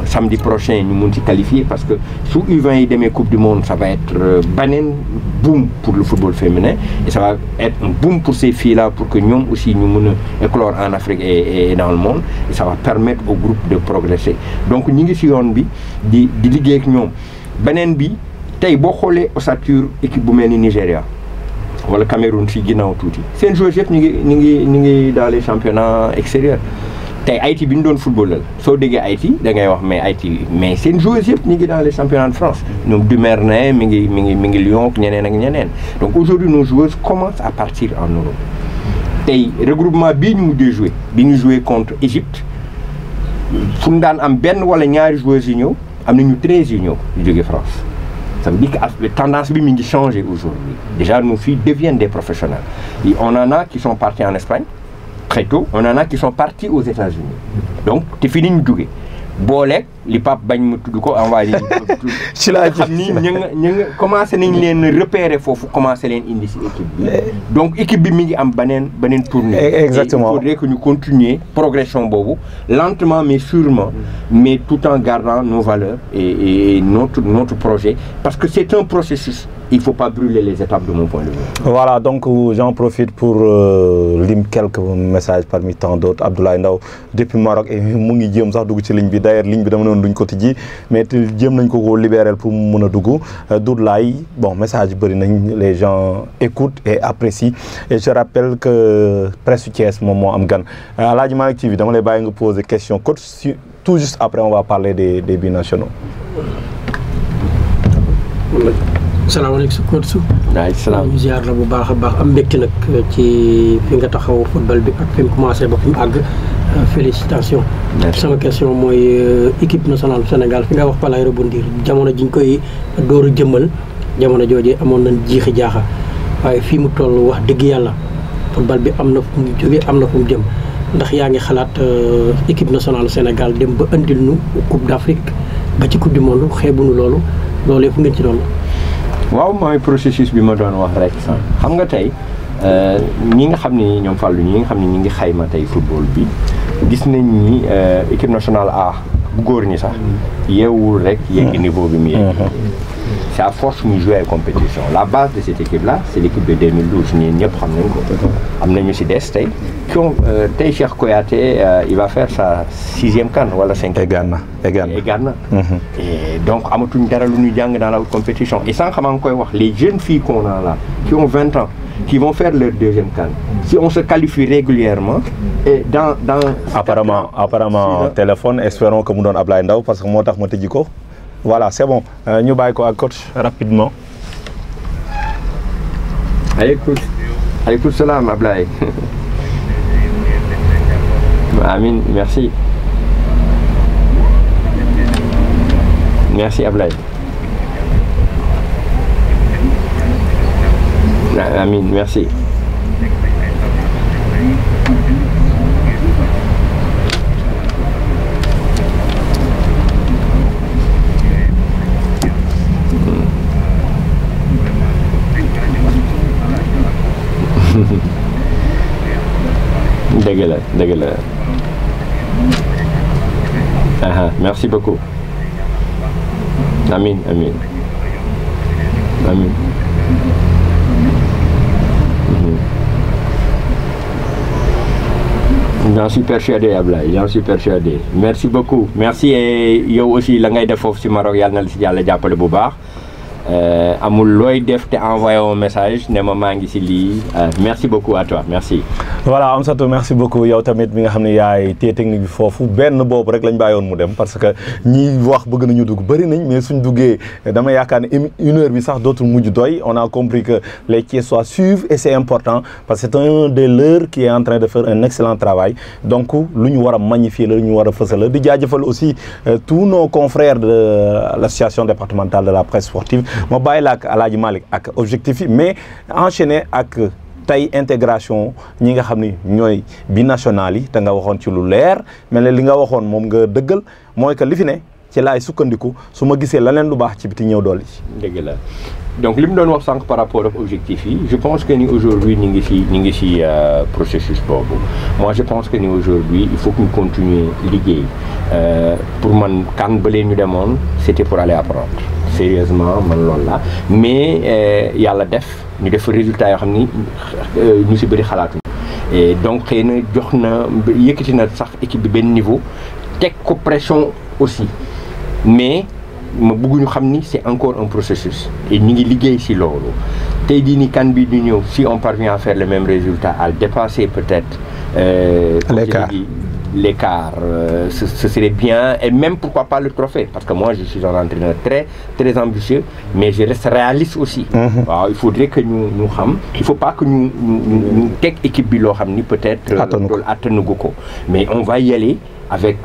samedi prochain ñu mun ci qualifier parce que su U20 yi demee coupe du monde ça va être beneen boom pour le football féminin et ça va être un boom pour ces filles-là pour que ñoom aussi ñu mun a éclore en Afrique et dans le monde et ça va permettre au groupe de progresser donc ñi ngi ci yoon bi di liggéey ak ñoom beneen bi tey boo xoolee ossature équipe bu mel ni Nigéria wala Cameroun fii ginnaaw tuuti seen joueurs yëpp ñu ngi dans les championnats extérieurs tey Haïti bi ñu doon footballal soo déggee Haïti da ngay wax mais seen joueurs yëpp ñu ngi dans les championnats de France ñoom Dumernet mi ngi Lyon ñeneen ak ñeneen donc aujourd'hui nos joueurs commencent à partir en Europe tey regroupement bii ñu mujjee jouer bi ñu jouer contre Égypte fu ñu daan am benn wala ñaari joueurs yu ñëw am nañu 13 yu ñëw yu jógee France. Ça veut dire que la tendance bi mi ngi changé aujourd'hui. Déjà, nos filles deviennent des professionnels. Et on en a qui sont partis en Espagne, très tôt. On en a qui sont partis aux États-Unis. Donc, c'est fini ñu jóge booleeg li Pape bañ ma tudd ko envoyé ci laa xam ni ñu nga commencé nañ leen repérer foofu commencé leen indi ci équipe bi donc équipe bi mi ngi am beneen tournée. Exactement. Il faudrait que ñu continuer progression boobu lentement mais sûrement mais tout en gardant nos valeurs et notre projet parce que c'est un processus. Il ne faut pas brûler les étapes de mon point de vue. Voilà, donc j'en profite pour lire quelques messages parmi tant d'autres. Abdoulaye Ndaw depuis Maroc et mu ngi jéem sax dugg ci ligne bi d'ailleurs ligne bi dama noonu duñ ko tijji mais jéem nañ ko libérer pour mu mën a dugg Doudlaay bon message bëri nañ les gens écoutent et apprécient et je rappelle que Presse Thiès moom moo am gan Aladji Malick TV dama lay bàyyi nga poser question tout juste après on va parler des binationaux. salaamaaleykum coach. salaam ñu ziar la bu baax a baax am mbégte nag ci fi nga taxaw football bi ak fi mu commencé ba fi mu àgg félicitations. sama question mooy équipe nationale Sénégal fi nga wax palaay rebondir jamono ji ñu koy door a jëmmal jamono jooju amoon nañ jiixi jaaxa waaye fii mu toll wax dëgg yàlla football bi am na fu mu jógee am na fu mu jëm ndax yaa ngi xalaat équipe nationale Sénégal dem ba andil nu coupe d'Afrique ba ci coupe du monde xeebuñu loolee fu ngeen ci doon. waaw mooy processus bi ma doon wax rek xam nga tey ñi nga xam ni ñoom Fallou ñi nga xam ni ñi ngi xayma tey football bi gis nañ ni équipe nationale A bu góor ñi sax yeewul rek yegg niveau bi mu yegg c'est à force muy jouer ay compétition la base de cette équipe là c'est l'équipe de 2012 ñeen ñëpp xam nañ ko am nañu si des tey tey Cheikh Kouyaté il va faire sa 6e CAN wala 5e Ghana et donc amatuñ dara lu ñuy jàng dans la compétition et sans maa ngi koy wax les jeunes filles qu'on a là qui ont 20 ans qui vont faire leur deuxième CAN. Si on se qualifie régulièrement, et dans apparemment téléphone, espérons que mu doon Ablaye Ndaw parce que moo tax ma tëjji ko. Voilà, c'est bon. Ñu bàyyi ko ak coach rapidement. Aleykoum salaam Ablaye. Amin, merci. Merci Ablaye. Amin, merci. dëgg la. Merci beaucoup. Amin. J'en suis persuadé Ablaye, j'en suis persuadé. Merci beaucoup. Merci et yow aussi la ngay def foofu ci Maroc yàlla na la ci Yàlla jàppale bu baax. Amul looy def te envoyé un message ne ma maa ngi ci lii. Merci beaucoup à toi, merci. Voilà Amsatou, merci beaucoup yow tamit mi nga xam ne yaay téye technique bi foofu benn boobu rek lañ bàyyoon mu dem parce que ñi wax bëgg nañu dugg bëri nañ mais suñ duggee dama yaakaar ne une heure bi sax dootul mujj doy. On a compris que les Thiessois suivent et c'est important parce que c'est un de leurs qui est en train de faire un excellent travail. Donc lu ñu war a magnifier la lu ñu war a fësal la di jaajëfal aussi tous nos confrères de l'association départementale de la presse sportive. ma bàyyi la ak Alaaji Malick ak objectif yi mais enchaîner ak tey intégration ñi nga xam ni ñooy binational yi te nga waxoon ci lu leer mel ne li nga waxoon moom nga dëggal mooy que li fi ne ci laay sukkandiku su ma gisee leneen lu baax ci biti ñëw dolli. dëgg la donc li mu doon wax sànq par rapport ak objectif yi je pense que ni aujourd'hui ñu ngi ci processus boobu moi je pense que ni aujourd'hui il faut que ñu continuer liggéey pour man kan ba leen ñu demoon c'était pour aller apprendre sérieusement man loolu la mais yàlla def ñu def résultat yoo xam ni ñu ci bëri xalaatuñu et donc xëy na jox na yëkkati na sax équipe bi benn niveau teg ko pression aussi mais ma bëgguñu xam ni c'est encore un processus et ñu ngi liggéey ci loolu tey jii ni kan bi du ñëw si on parvient à faire le même résultat à dépasser peut-être l'écart ce serait bien et même pourquoi pas le trophée parce que moi je suis un entraîneur très très ambitieux mais je reste réaliste aussi waaw il faudrait que ñu xam il faut pas que ñu teg équipe bi loo xam ni peut-être loolu attanugu ko mais on va y aller avec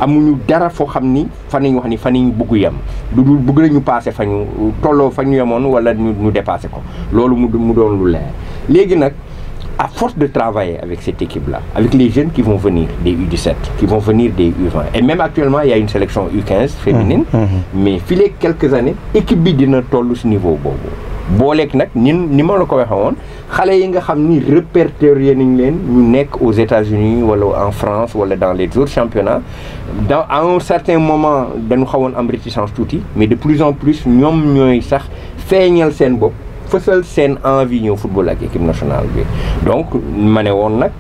amuñu dara foo xam ni fan nañu wax ni fan nañu bëgg yem lu dul bëgg nañu passé fa ñu tolloo fa ñu yemoon wala ñu dépassé ko loolu mu doon lu leer léegi nag à force de travailler avec cette équipe-là, avec les jeunes qui vont venir des U17, qui vont venir des U20, et même actuellement il y a une sélection U15 féminine, mais filer quelques années, équipe bi dina tollu ci niveau boobu. booleeg nag ni ma la ko waxee woon xale yi nga xam ni répertorié nañ leen ñu nekk aux États-Unis wala en France wala dans les autres championnats à un certain moment dañu xawoon am réticence tuuti mais de plus en plus ñoom ñooy sax feeñal seen bopp fësal seen envie ñëw football ak équipe nationale bi donc ma ne woon nag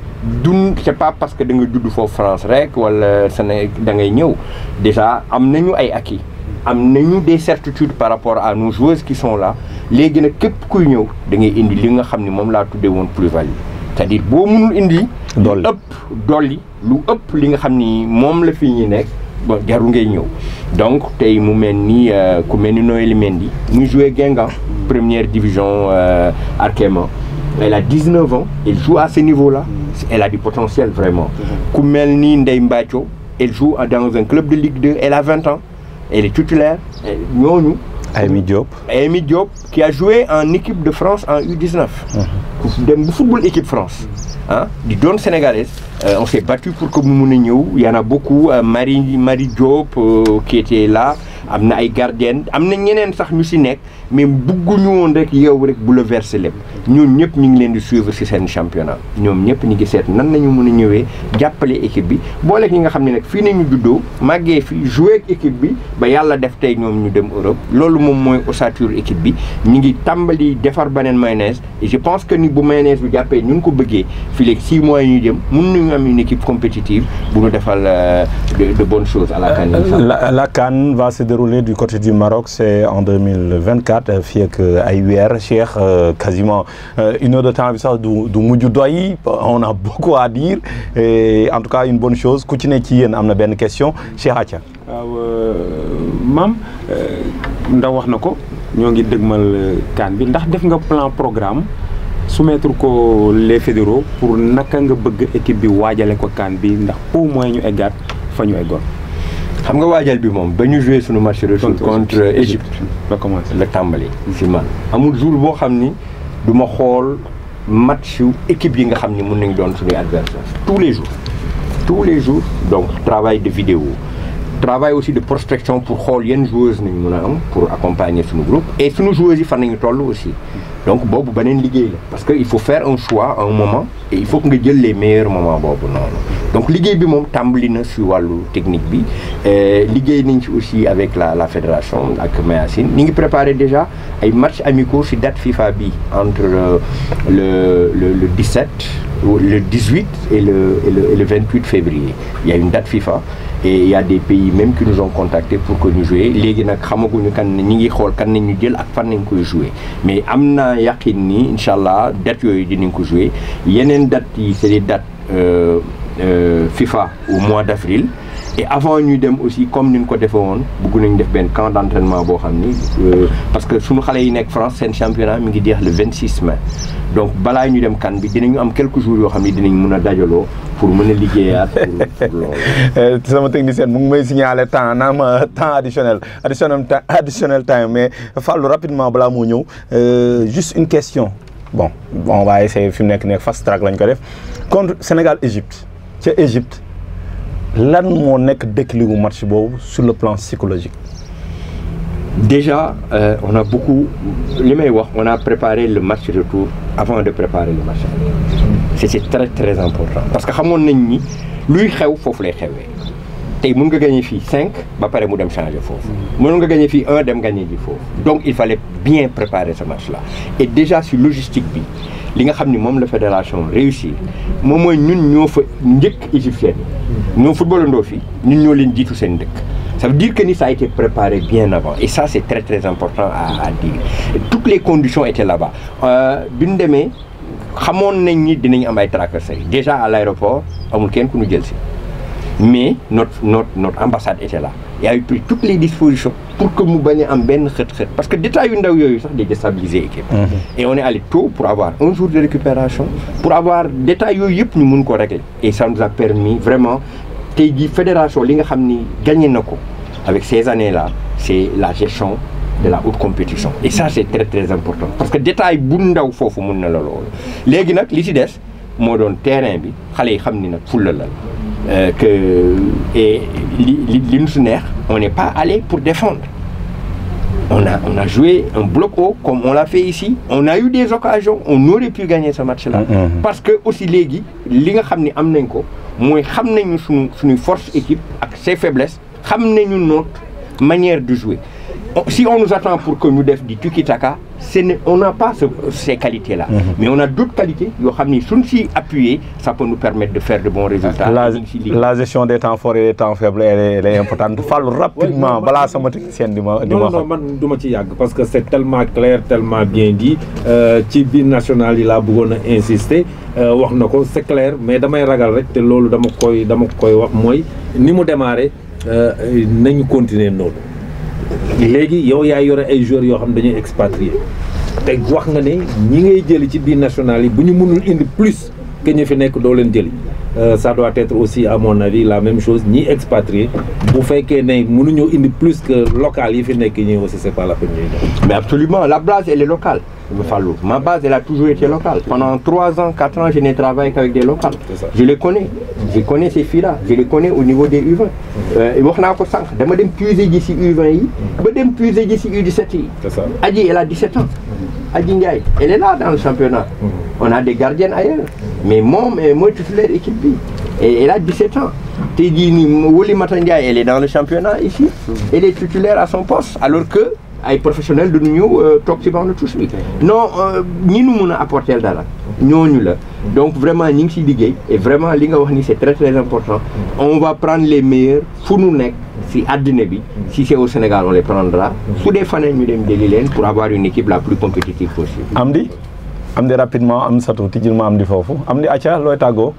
c'est pas parce que da nga judd foofu France rek wala da ngay ñëw déjà am nañu ay acquis am nañu des certitudes par rapport à nos joueuses qui sont là léegi nag képp kuy ñëw da ngay indi li nga xam ni moom laa tuddee woon plus-value c'est-à-dire boo mënul indi dolli lu ëpp li nga xam ni moom la fi ñuy nekk bon jarul ngay ñëw donc tey mu mel ni ku mel ni Noélie Mendy muy joué Guingamp première division Arkema elle a 19 ans elle joue à ce niveau-là elle a du potentiel vraiment ku mel ni Ndeye Mbathio elle joue dans un club de Ligue 2 elle a 20 ans elle est titulaire ñooñu Amy Diop qui a joué en équipe de France en U19 dem bu football équipe France ah di doon sénégalaise on s'est battu pour que mu mun a ñëw y en a beaucoup Marie Diop qui était là am na ay gardiennes am na ñeneen sax ñu ci nekk mais bëgguñu woon rek yow rek bouleverser lépp ñun ñëpp ñu ngi leen di suivre ci seen championnat ñoom ñëpp ñu ngi seet nan nañu mën a ñëwee jàppale équipe bi booleeg ñi nga xam ne nag fii nañu juddoo màggee fi joué ak équipe bi ba yàlla def tey ñoom ñu dem Europe loolu moom mooy ossature équipe bi ñu ngi tàmbali defar beneen mayonnaise et je pense que ni bu mayonnaise bi jàppee ñu ko bëggee fii léegi 6 mois yi ñu jëm mën nañu am une équipe compétitive bu ñu defal de bonnes choses à la CAN. La CAN va se dérouler déroulé du côté du Maroc, c'est en 2024, fii ak ay weer Cheikh, quasiment une heure de temps bi sax du mujj doy, on a beaucoup à dire, et en tout cas une bonne chose. Ku ci ne ci yéen am na benn question Cheikh Atia. waaw maam ndaw wax na ko ñoo ngi dëgmal CAN bi ndax def nga plan programme soumettre ko les fédéraux pour naka nga bëgg équipe bi waajale ko CAN bi ndax au moins ñu eggaat fa ñu eggoon. xam nga waajal bi moom ba ñu joué suñu match retour contre Égypte la commencé la tàmbali si man amul jour boo xam ni du ma xool match yu équipe yi nga xam ni mën nañ doon suñuy adversaire tous les jours donc travail de vidéo travail aussi de prospection pour xool yenn joueuses nañu mën a am pour accompagner suñu groupe et suñu joueuses yi fan nañu toll aussi donc boobu beneen liggéey la parce que il faut faire un choix à un moment et il faut que nga jël les meilleurs moments boobu noonu donc liggéey bi moom tàmbali na si wàllu technique bi liggéey nañ ci aussi avec la fédération ak Mayacine ñu ngi préparé déjà ay matchs amicaux si date FIFA bi entre le 17 le 18 et le 28 février il y a une date FIFA et il y a des pays même qui nous ont contactés pour que ñu jouer léegi nag xamaguñu kan ñi ngi xool kan nañ ñu jël ak fan nañ koy jouer mais am na yaqin ni incha allah date yooyu dinañ ko jouer yeneen date yi c'est des dates FIFA au mois d'avril et avant ñuy dem aussi comme ni ñu ko defee woon bëgg nañ def benn camp d'entraînement boo xam ni parce que suñu xale yi nekk France seen championnat mi ngi jeex le 26 mai donc balaa ñu dem CAN bi dinañu am quelques jours yoo xam ni dinañ mën a dajaloo pour mën a liggéeyaat pour loolu. sama technicien mu ngi may signaler temps naa ma temps additionnel time mais Fallou rapidement balaa moo ñëw juste une question bon on va essayer fi mu nekk fast track lañ ko def contre Sénégal-Égypte ca Égypte lan moo nekk déclic gu match boobu sur le plan psychologique. Déjà on a beaucoup li may wax on a préparé le match retour avant de préparer le match c'est très très important parce que xamoon nañ ni luy xew foofu lay xewee tey mën nga gagner fii 5 ba pare mu dem changer foofu mën nga gagner fii 1 dem gagner ji foofu donc il fallait bien préparer ce match là et déjà sur logistique bi li nga xam ni moom la fédération réussir moom mooy ñun ñoo fa njëkk égyptienne yi ñoo footballandoo fii ñun ñoo leen jiitu seen dëkk ça veut dire que ni ça a été préparé bien avant et ça c'est très très important à dire et toutes les conditions étaient là-bas bi ñu demee xamoon nañ ni dinañ am ay tracasseries déjà à l'aéroport amul kenn ku ñu jël si mais notre ambassade était là et a pris toutes les dispositions pour que mu bañ a am benn xët-xët parce que détails yu ndaw yooyu sax day déstabiliser équipe et on est allé tôt pour avoir un jour de récupération pour avoir détails yooyu yëpp ñu mun ko régler et ça nous a permis vraiment tey jii fédération li nga xam ni gagné na ko avec ces années-là c'est la gestion de la haute compétition et ça c'est très très important parce que détail bu ndaw foofu mun na la loolu léegi nag li ci des moo doon terrain bi xale yi xam ni nag fulla la que et li ñu su neex on n'est pas allé pour défendre on a joué un bloc haut comme on l'a fait ici on a eu des occasions on aurait pu gagner ce match-là parce que aussi léegi li nga xam ni am nañ ko mooy xam nañu suñuy force équipe ak ses faiblesses xam nañu notre manière de jouer si on nous attend pour que ñu def di tiki-taka on n'a pas ces qualités-là mais on a d'autres qualités yoo xam ni suñ si appuyer ça peut nous permettre de faire de bons résultats la gestion des temps forts et des temps faibles elle est importante Fallou rapidement balaa sama technicien di ma non man du ma ci yàgg parce que c'est tellement clair tellement bien dit ci biir national yi laa bëggoon a insister wax na ko c'est clair mais damay ragal rek te loolu dama koy wax mooy ni mu démarré nañu continuer noonu léegi yow yaa yore ay joueurs yoo xam dañuy expatrier te wax nga ne ñi ngay jëli ci biir national yi bu ñu mënul indi plus que ñu fi nekk doo leen jëli ça doit être aussi à mon avis la même chose ñi expatrier bu fekkee ne mënuñoo indi plus que local yi fi nekk ñi aussi c'est pas la peine ñuy def. Mais absolument la base elle est locale. Fallou, ma base elle a toujours été locale. Pendant 3 ans, 4 ans, je n'ai travaillé qu'avec des locales. Je les connais. Je connais ces filles-là. Je les connais au niveau des U20. wax naa ko sànq dama dem puiser ji ci U20 yi. ba dem puiser ji ci U17 yi. Adji elle a 17 ans. Adji Ndiaye elle est là dans le championnat. On a des gardiennes ailleurs. Mais moom mooy titulaire équipe bi. Et elle a 17 ans. tey jii nii Woli Mata Ndiaye elle est dans le championnat ici. Elle est titulaire à son poste alors que ay professionnels du ñëw toog ci banc de touche bi non ñi nu mun a apporter dara ñooñu la donc vraiment ñi ngi ciy liggéey et vraiment li nga wax ni c'est très très important on va prendre les meilleurs fu nu nekk si àddina bi si c'est au Sénégal on les prendra fu dee faneen ñu dem jëli leen pour avoir une équipe la plus compétitive possible. Amdi rapidement am satu tijjil ma Amdi foofu Amdi acca looy tàggoo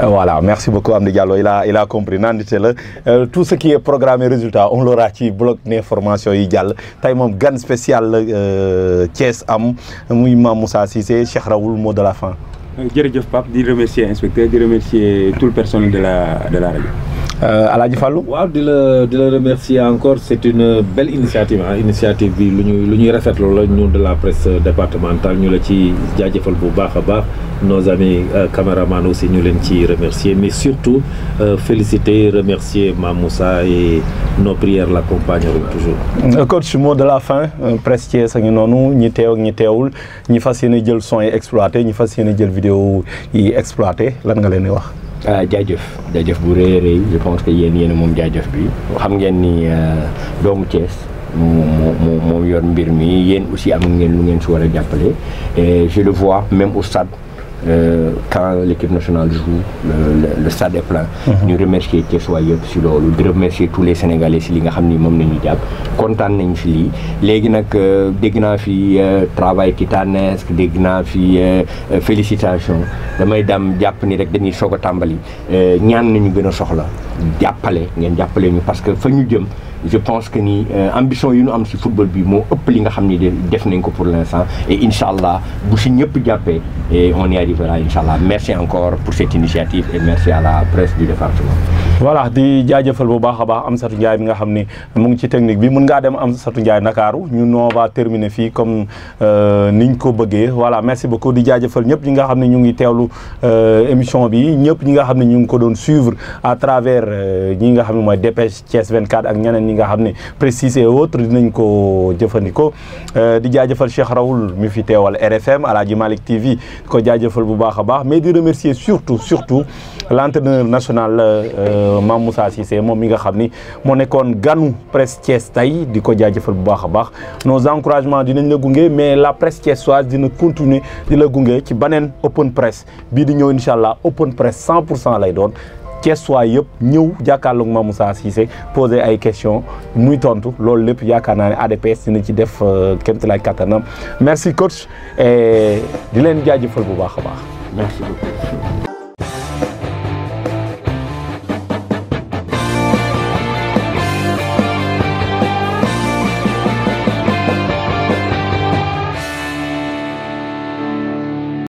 Voilà, merci beaucoup Amdi Diallo, il a compris. Tout ce qui est programme et résultat, on l'aura ci bloc d'information yi jall. Tay mom gan spécial Thiès am muy Mame Moussa Cissé, Cheikh Raoul, mot de la fin. Jërëjëf Pape, di remercier inspecteur, di remercier tout le personnel de la radio. Aladji Fallou waaw di la remercier encore c'est une belle initiative initiative bi lu ñuy rafetlu la ñu de la presse départementale ñu la ci jaajëfal bu baax a baax nos amis caméramans aussi ñu leen ci remercier mais surtout féliciter remercier Mame Moussa et nos prières l'accompagneront toujours. Coach, mot de la fin presse Thiès a ngi noonu ñi teew ak ñi teewul ñi fas yéene jël son yi exploité ñi fas yéene jël vidéo yi exploité lan nga leen di wax. jaajëf bu rëy je pense que yéen moom jaajëf bi xam ngeen ni doomu Thiès moom yor mbir mi yéen aussi am ngeen lu ngeen si war a jàppale et je le vois même au stade quand l'équipe nationale joue le stade est plein. ñu remercier Thiessois yëpp si loolu di remercier tous les Sénégalais si li nga xam ni moom nañu jàpp kontaan nañ si lii léegi nag dégg naa fi travail titanesque dégg naa fi félicitation damay dem jàpp ni rek dañuy soog a tàmbali ñaan nañu gën a soxla ngeen jàppale ñu parce que fa ñu jëm je pense que ni ambition yi ñu am si football bi moo ëpp li nga xam ni def nañ ko pour l'instant et inch'Allah bu si ñëpp jàppee et on y arrivera inch'Allah. Merci encore pour cette initiative et merci à la presse du département. Voilà, di jaajëfal bu baax a baax Amsatou Ndiaye bi nga xam ni mu ngi ci technique bi mën ngaa dem Amsatou Ndiaye Ndakaaru ñun on va terminer fii comme niñ ko bëggee voilà merci beaucoup di jaajëfal ñëpp ñi nga xam ne ñu ngi teewlu émission bi ñëpp ñi nga xam ne ñu ngi ko doon suivre à travers ñi nga xam ne mooy Dépêche Thiès 24 ak ñeneen ñi nga xam ne Précis et autres dinañ ko jëfandikoo di jaajëfal Cheikh Raoul mi fi teewal RFM Aladji Malick TV ko jaajëfal bu baax a baax mais di remercier surtout l'entraîneur national Mame Moussa Cissé moom mi nga xam ni moo nekkoon ganu presse Thiès tey di ko jaajëfal bu baax a baax nos encouragements dinañ la gunge mais la presse thiessoise dina continuer di la gunge ci beneen open presse bii di ñëw incha allah open presse 100% lay doon Thiessois yëpp ñëw jàkkaarloog Mame Moussa Cissé poser ay questions muy tontu loolu lépp yaakaar naa ne ADPS dina ci def kéemtalaay kattanam merci coach et di leen jaajëfal bu baax a baax. Merci beaucoup.